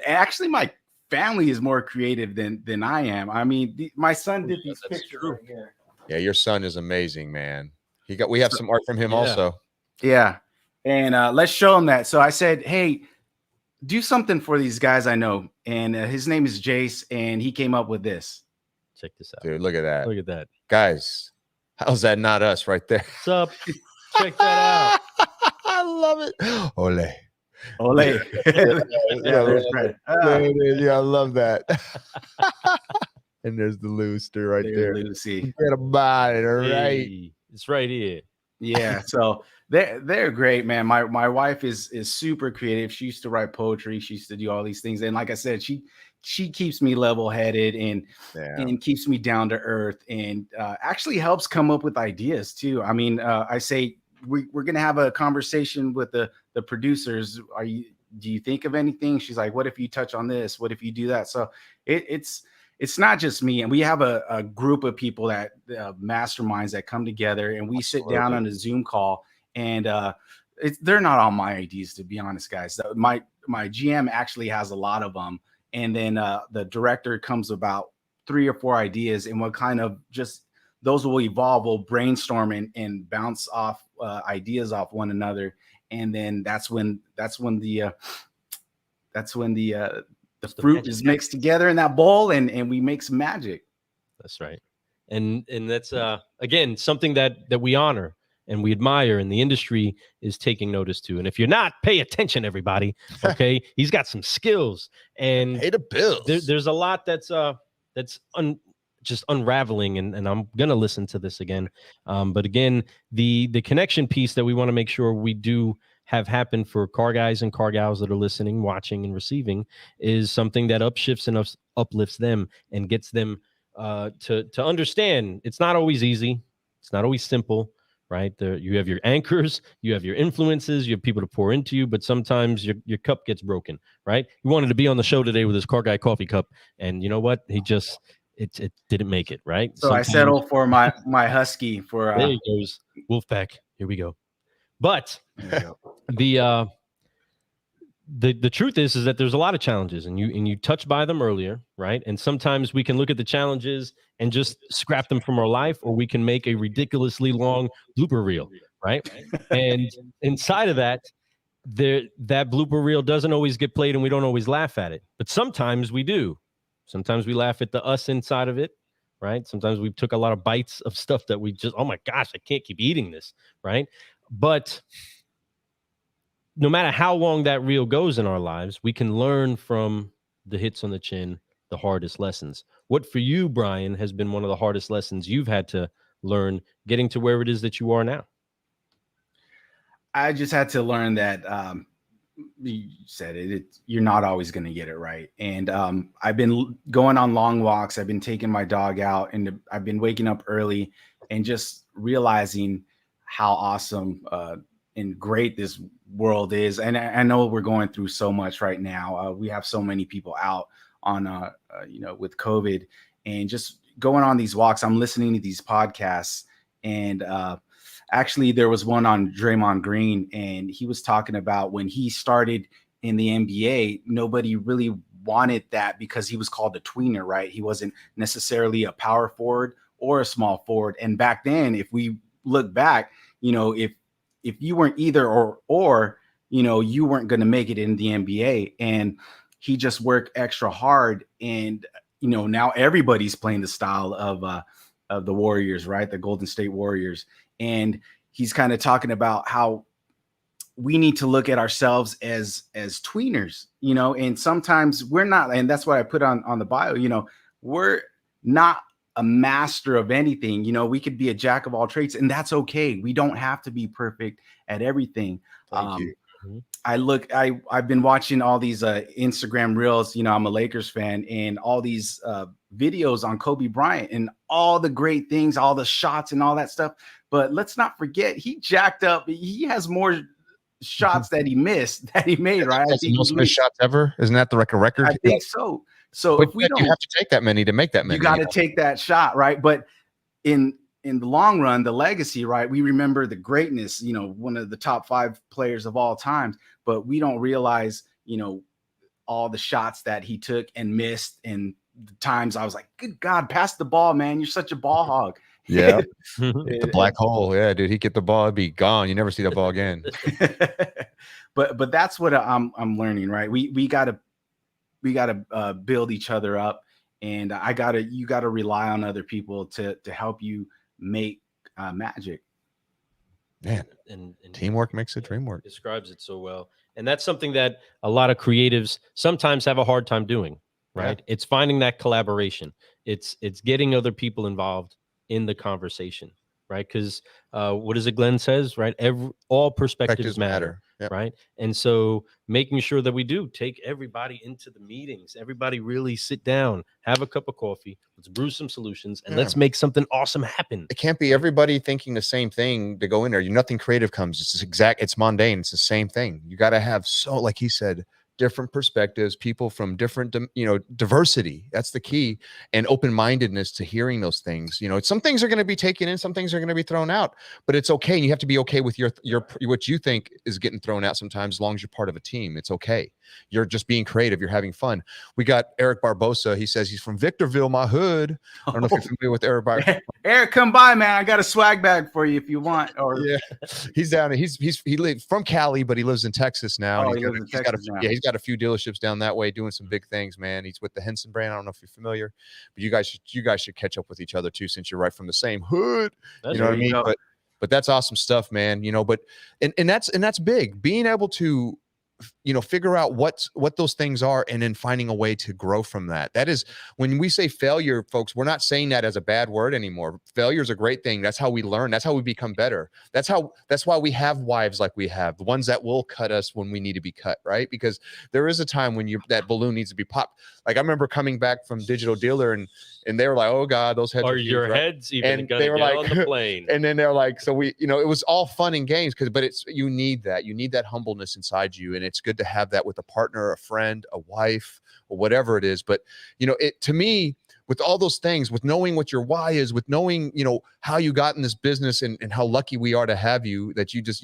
Actually, my family is more creative than I am. I mean, my son did these pictures right here. Yeah, your son is amazing, man. We have some art from him also. Yeah. And let's show him that. So I said, hey, do something for these guys I know. And his name is Jace, and he came up with this. Check this out. Dude, look at that. Look at that. Guys, how's that not us right there? What's up? Check that out. I love it. Ole. Ole. Yeah, I love that. And there's the Looster right there. Lucy. Get about it, all right. Hey, it's right here. Yeah, so they're great, man. My wife is super creative. She used to write poetry. She used to do all these things, and like I said, she keeps me level headed and keeps me down to earth, and actually helps come up with ideas too. I mean, I say we're gonna have a conversation with the producers. Do you think of anything? She's like, what if you touch on this? What if you do that? So it's not just me, and we have a group of people that masterminds that come together, and we sit down on a Zoom call, and they're not all my ideas, to be honest, guys. My GM actually has a lot of them, and then the director comes about 3 or 4 ideas, and what kind of just those will evolve. We'll brainstorm and bounce off ideas off one another, and then that's when the fruit is mixed together in that bowl, and we make some magic. That's right. And that's again something that we honor and we admire, and the industry is taking notice to. And if you're not, pay attention, everybody. Okay, he's got some skills, and Pay the bills. There's a lot that's just unraveling, and I'm gonna listen to this again. But again, the connection piece that we want to make sure we do have happen for car guys and car gals that are listening, watching, and receiving is something that upshifts and uplifts them and gets them to understand it's not always easy. It's not always simple, right? You have your anchors, you have your influences, you have people to pour into you, but sometimes your cup gets broken, right? He wanted to be on the show today with his car guy coffee cup, and you know what? He just it didn't make it, right? So sometimes I settle for my husky for there he goes, Wolfpack. Here we go. But the truth is that there's a lot of challenges, and you touched by them earlier, right? And sometimes we can look at the challenges and just scrap them from our life, or we can make a ridiculously long blooper reel, right? And inside of that blooper reel doesn't always get played, and we don't always laugh at it. But sometimes we do. Sometimes we laugh at the us inside of it, right? Sometimes we took a lot of bites of stuff that we just, oh my gosh, I can't keep eating this, right? But no matter how long that reel goes in our lives, we can learn from the hits on the chin, the hardest lessons. What for you, Brian, has been one of the hardest lessons you've had to learn getting to where it is that you are now? I just had to learn that you said it, you're not always going to get it right. And I've been going on long walks. I've been taking my dog out, and I've been waking up early and just realizing how awesome and great this world is. And I know we're going through so much right now. We have so many people out on, with COVID, and just going on these walks. I'm listening to these podcasts, and actually there was one on Draymond Green, and he was talking about when he started in the NBA, nobody really wanted that because he was called a tweener, right? He wasn't necessarily a power forward or a small forward. And back then, if we look back, if you weren't either or, you weren't going to make it in the NBA. And he just worked extra hard. And, now everybody's playing the style of the Warriors, right? The Golden State Warriors. And he's kind of talking about how we need to look at ourselves as tweeners, and sometimes we're not. And that's what I put on the bio, we're not a master of anything. We could be a jack of all trades, and that's okay. We don't have to be perfect at everything. Thank you. I've been watching all these Instagram reels. I'm a Lakers fan, and all these videos on Kobe Bryant and all the great things, all the shots and all that stuff. But let's not forget, he jacked up. He has more shots that he missed that he made, right? That's the most missed shots ever. Isn't that the record? I think so. So but if we don't, you have to take that many to make that many. You got to take that shot, right? But in the long run, the legacy, right? We remember the greatness, one of the top 5 players of all time, but we don't realize, all the shots that he took and missed, and the times I was like, good God, pass the ball, man. You're such a ball hog. Yeah. Mhm. The black hole. Yeah, dude. He get the ball, it'd be gone. You never see that ball again. But that's what I'm learning, right? We gotta build each other up, and you gotta rely on other people to help you make magic. Man, and teamwork makes the dream work. describes it so well. And that's something that a lot of creatives sometimes have a hard time doing, right? It's finding that collaboration. It's getting other people involved in the conversation, right? Because what is it Glenn says, right? All perspectives matter. Yep. Right. And so making sure that we do take everybody into the meetings, everybody really sit down, have a cup of coffee, let's brew some solutions, and let's make something awesome happen. It can't be everybody thinking the same thing to go in there. Nothing creative comes. It's mundane. It's the same thing. You got to have, so like he said, different perspectives, people from different, diversity. That's the key. And open-mindedness to hearing those things. Some things are going to be taken in, some things are going to be thrown out, but it's okay. And you have to be okay with your what you think is getting thrown out sometimes, as long as you're part of a team. It's okay. You're just being creative. You're having fun. We got Eric Barbosa. He says he's from Victorville, my hood. I don't know if you're familiar with Eric Barbosa. Eric, come by, man. I got a swag bag for you if you want. Or yeah, he's down. He lives from Cali, but he lives in Texas now. Oh, He's got a few dealerships down that way doing some big things, man. He's with the Henson brand. I don't know if you're familiar, but you guys should catch up with each other too, since you're right from the same hood. You know what I mean? But that's awesome stuff, man. But that's big. Being able to figure out what those things are, and then finding a way to grow from that. That is, when we say failure, folks, we're not saying that as a bad word anymore. Failure is a great thing. That's how we learn. That's how we become better. That's why we have wives like we have, the ones that will cut us when we need to be cut, right? Because there is a time when that balloon needs to be popped. Like, I remember coming back from Digital Dealer, and they were like, "Oh God, those heads are your huge, right?" heads even and gonna they were get like, on the plane? And then they're like, so we, it was all fun and games, but you need that humbleness inside you, and it's good to have that with a partner, a friend, a wife, or whatever it is. But to me, with all those things, with knowing what your why is, with knowing how you got in this business, and how lucky we are to have you, that you just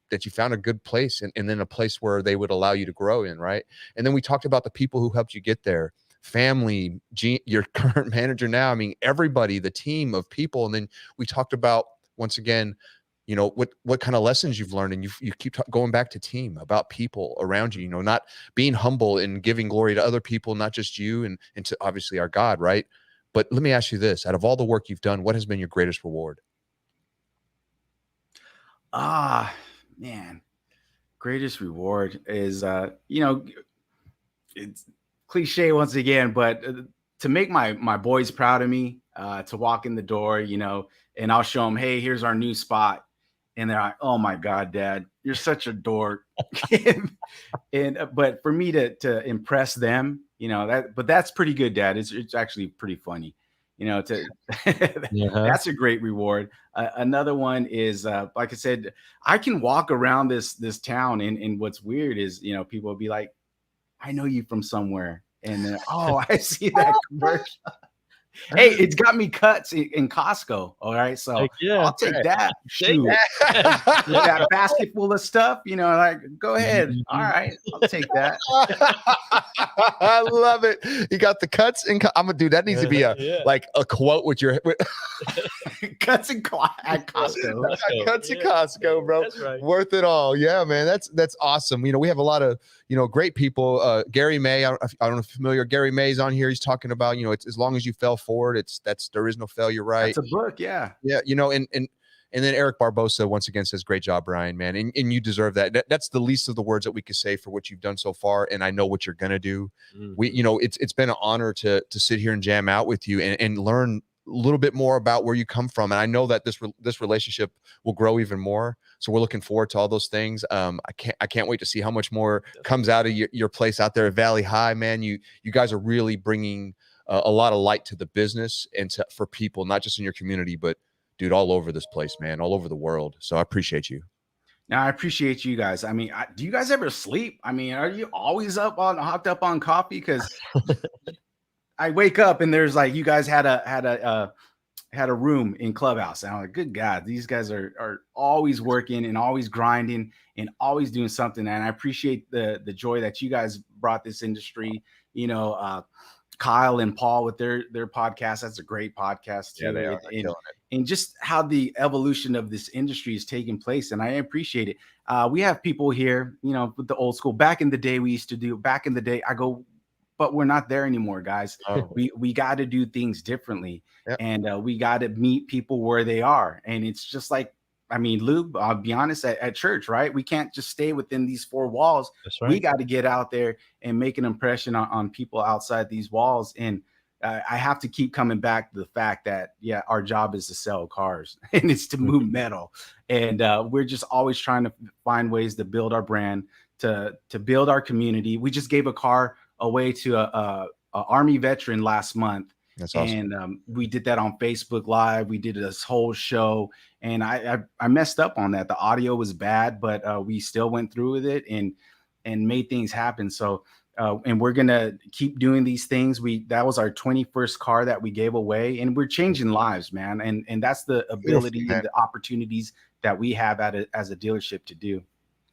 that you found a good place, and then a place where they would allow you to grow in, right? And then we talked about the people who helped you get there. Family, your current manager now, I mean, everybody, the team of people. And then we talked about, once again, what kind of lessons you've learned, and you keep going back to team, about people around you, not being humble and giving glory to other people, not just you, and to obviously our God, right? But let me ask you this: out of all the work you've done, what has been your greatest reward? Man, greatest reward is it's cliche once again, but to make my boys proud of me, to walk in the door, and I'll show them, hey, here's our new spot. And they're like, oh my God, Dad, you're such a dork. But for me to impress them, but that's pretty good, Dad. It's actually pretty funny, that's a great reward. Another one is, like I said, I can walk around this town, and what's weird is, people will be like, I know you from somewhere. And then, oh, I see that commercial. Hey, it's got me cuts in Costco. All right. So I'll take that. Shoot. That basket full of stuff, like, go ahead. All right. I'll take that. I love it. You got the cuts and I'm gonna do that. Needs to be like a quote with your cuts at Costco. Cuts at Costco, bro. That's right. Worth it all. Yeah, man. That's awesome. We have a lot of great people. Gary May, I don't know if you're familiar. Gary May's on here. He's talking about, it's as long as you fell forward, there is no failure, right? That's a book, yeah. Yeah, and then Eric Barbosa once again says, great job, Brian, man. And you deserve that. That's the least of the words that we could say for what you've done so far. And I know what you're gonna do. Mm-hmm. It's been an honor to sit here and jam out with you and learn a little bit more about where you come from. And I know that this relationship will grow even more. So we're looking forward to all those things. I can't wait to see how much more comes out of your place out there at Valley High, man. You guys are really bringing a lot of light to the business and for people, not just in your community, but dude, all over this place, man, all over the world. So I appreciate you. Now, I appreciate you guys. I mean, do you guys ever sleep? I mean, are you always hopped up on coffee? Because I wake up and there's like, you guys had a room in Clubhouse. And I'm like, good God, these guys are always working and always grinding and always doing something. And I appreciate the joy that you guys brought this industry. Kyle and Paul with their podcast. That's a great podcast too. Yeah, they are. They're killing it. And just how the evolution of this industry is taking place. And I appreciate it. We have people here, you know, with the old school. Back in the day, I go, but we're not there anymore, guys. Oh. We got to do things differently. Yep. And we got to meet people where they are. And it's just like, I mean, Lube, I'll be honest, at church, right? We can't just stay within these four walls. That's right. We got to get out there and make an impression on people outside these walls. And I have to keep coming back to the fact that, yeah, our job is to sell cars and it's to move metal. And we're just always trying to find ways to build our brand, to build our community. We just gave a car away to a Army veteran last month. That's awesome. And we did that on Facebook Live. We did this whole show, and I messed up on that. The audio was bad, but we still went through with it and made things happen. So, and we're gonna keep doing these things. That was our 21st car that we gave away, and we're changing lives, man. And that's the ability and the opportunities that we have as a dealership to do.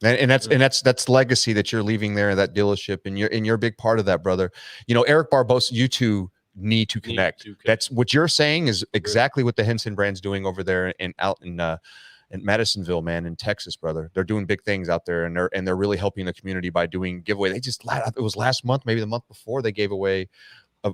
And that's legacy that you're leaving there in that dealership, and you're a big part of that, brother. You know, Eric Barbosa, you two need to connect. That's what you're saying is exactly what the Henson brand's doing over there out in Madisonville, man, in Texas, brother. They're doing big things out there, and they're really helping the community by doing giveaway. It was last month, maybe the month before, they gave away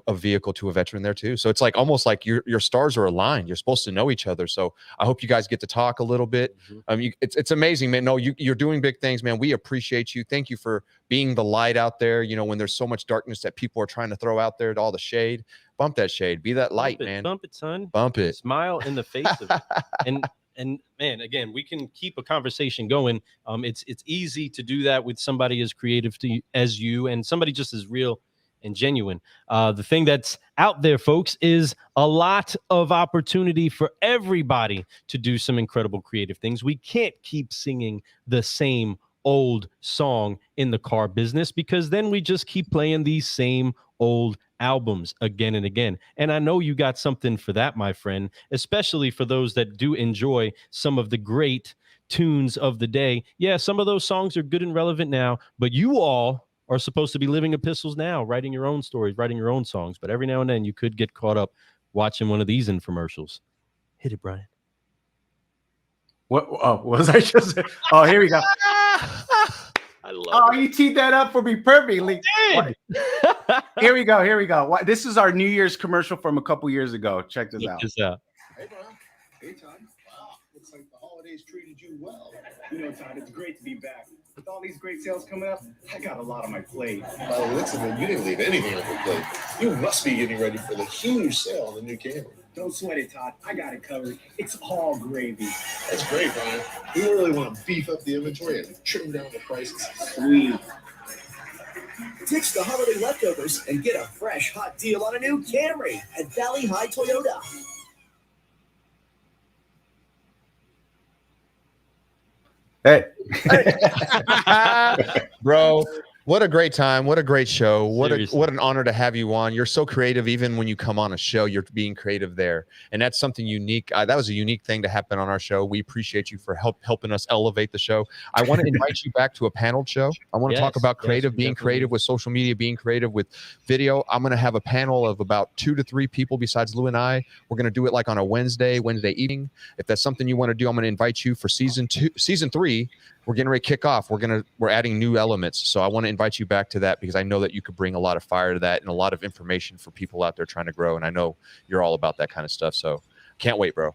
a vehicle to a veteran there too. So it's like almost like your stars are aligned. You're supposed to know each other. So I hope you guys get to talk a little bit. It's amazing, man. No, you're doing big things, man. We appreciate you. Thank you for being the light out there. You know, when there's so much darkness that people are trying to throw out there, to all the shade, bump that shade, be that light, man. Bump it, son. Bump it. Smile in the face of it. And man, again, we can keep a conversation going. It's easy to do that with somebody as creative as you, and somebody just as real and genuine. The thing that's out there, folks, is a lot of opportunity for everybody to do some incredible creative things. We can't keep singing the same old song in the car business, because then we just keep playing these same old albums again and again. And I know you got something for that, my friend, especially for those that do enjoy some of the great tunes of the day. Yeah, some of those songs are good and relevant now, but you all are supposed to be living epistles now, writing your own stories, writing your own songs. But every now and then you could get caught up watching one of these infomercials. Hit it, Brian. What was I just saying? Oh, here we go. I love it. You teed that up for me perfectly. Here we go. This is our New Year's commercial from a couple years ago. Check this out. Hey, Brian. Hey, Todd. Wow, looks like the holidays treated you well. You know, Todd, it's great to be back. With all these great sales coming up, I got a lot on my plate. By the looks of it, you didn't leave anything on your plate. You must be getting ready for the huge sale on the new Camry. Don't sweat it, Todd. I got it covered. It's all gravy. That's great, Brian. We really want to beef up the inventory and trim down the prices. Sweet. Ditch the holiday leftovers and get a fresh, hot deal on a new Camry at Valley High Toyota. Hey. Bro, what a great time. What a great show. What an honor to have you on. You're so creative. Even when you come on a show, you're being creative there. And that's something unique. That was a unique thing to happen on our show. We appreciate you for helping us elevate the show. I want to invite you back to a panel show. I want to talk about being creative with social media, being creative with video. I'm going to have a panel of about 2 to 3 people besides Lou and I. We're going to do it like on a Wednesday evening. If that's something you want to do, I'm going to invite you for season 3. We're getting ready to kick off. We're adding new elements. So I want to invite you back to that, because I know that you could bring a lot of fire to that and a lot of information for people out there trying to grow. And I know you're all about that kind of stuff. So can't wait, bro.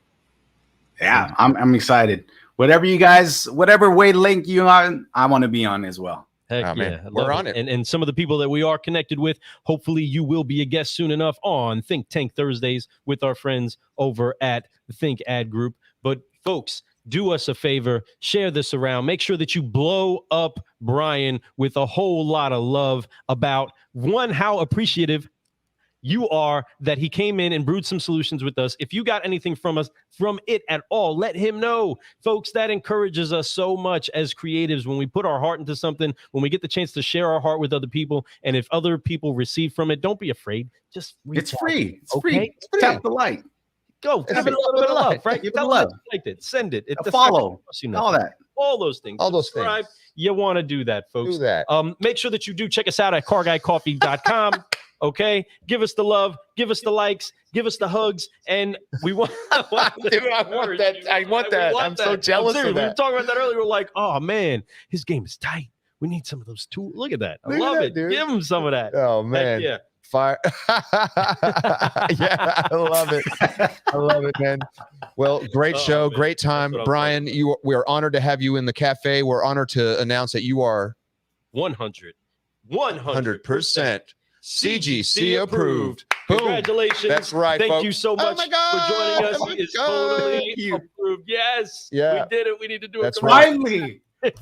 Yeah, I'm excited. Whatever wavelength you on, I want to be on as well. Heck man. We're on it. And some of the people that we are connected with, hopefully you will be a guest soon enough on Think Tank Thursdays with our friends over at the Think Ad Group. But folks, do us a favor, share this around. Make sure that you blow up Brian with a whole lot of love about, one, how appreciative you are that he came in and brewed some solutions with us. If you got anything from it at all, let him know. Folks, that encourages us so much as creatives when we put our heart into something, when we get the chance to share our heart with other people. And if other people receive from it, don't be afraid. Just reach out. Free. It's Okay? free. Tap the like. Go, give it a little bit of love, right? Give it love. Liked it. Send it. A follow. All that. All those things. Subscribe. You want to do that, folks. Do that. Make sure that you do check us out at carguycoffee.com. Okay, give us the love, give us the likes, give us the hugs, and we want. Dude, I want that. I want that. I'm so jealous of We were that. talking about that earlier. We're like, oh man, his game is tight. We need some of those tools. Look at that. I Look at love that, it. dude. Give him some of that. Oh Heck man, yeah. fire! Yeah, I love it. I love it, man. Well, great show, man. great time, That's what I'm Brian. We are honored to have you in the cafe. We're honored to announce that you are 100% CGC approved. Boom. Congratulations. That's right, Thank folks. you so Oh much my God. for joining us. Oh my He is God. totally Thank you. approved. Yes. Yeah. We did it. We need to do That's it. right.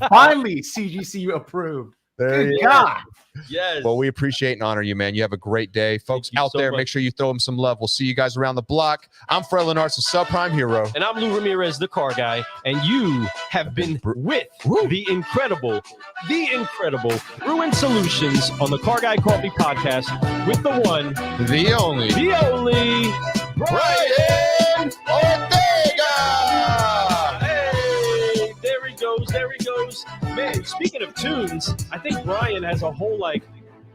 Finally, CGC approved. There Good you God. Yes. Well, we appreciate and honor you, man. You have a great day. Folks you out so there, much. make sure you throw them some love. We'll see you guys around the block. I'm Fred Lenartz, the Subprime Hero. And I'm Lou Ramirez, the car guy. And you have been with the incredible Brew Solutions on the Car Guy Coffee Podcast with the one, The only Brian Ortega. Hey, there he goes. Man, speaking of tunes, I think Brian has a whole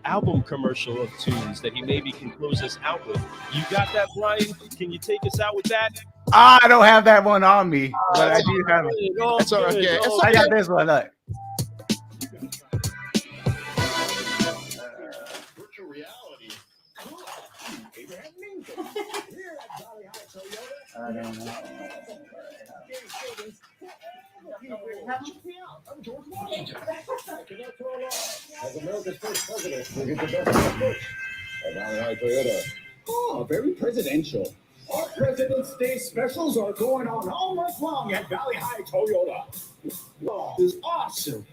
album commercial of tunes that he maybe can close us out with. You got that, Brian? Can you take us out with that? I don't have that one on me, but I do have it. That's all right. Okay. It's I got this one. Look. Virtual reality. Abraham Lincoln. Here at Valley High Toyota. I don't know. I'm George Washington. As America's first president, we'll get the best of Bush. At Valley High Toyota. Oh, very presidential. Our President's Day specials are going on all month long at Valley High Toyota. Oh, this is awesome.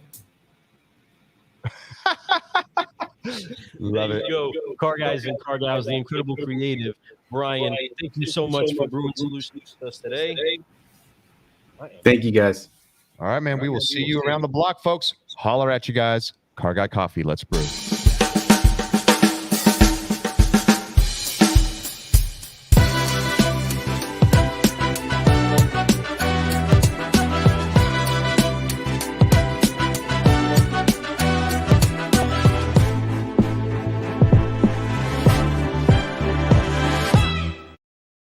Love There it. you go. Car guys and car gals, the incredible creative Brian. Thank you so much for Brewing Solutions with us today. Thank you, guys. All right, man. We will see you around the block, folks. Holler at you guys. Car Guy Coffee. Let's brew.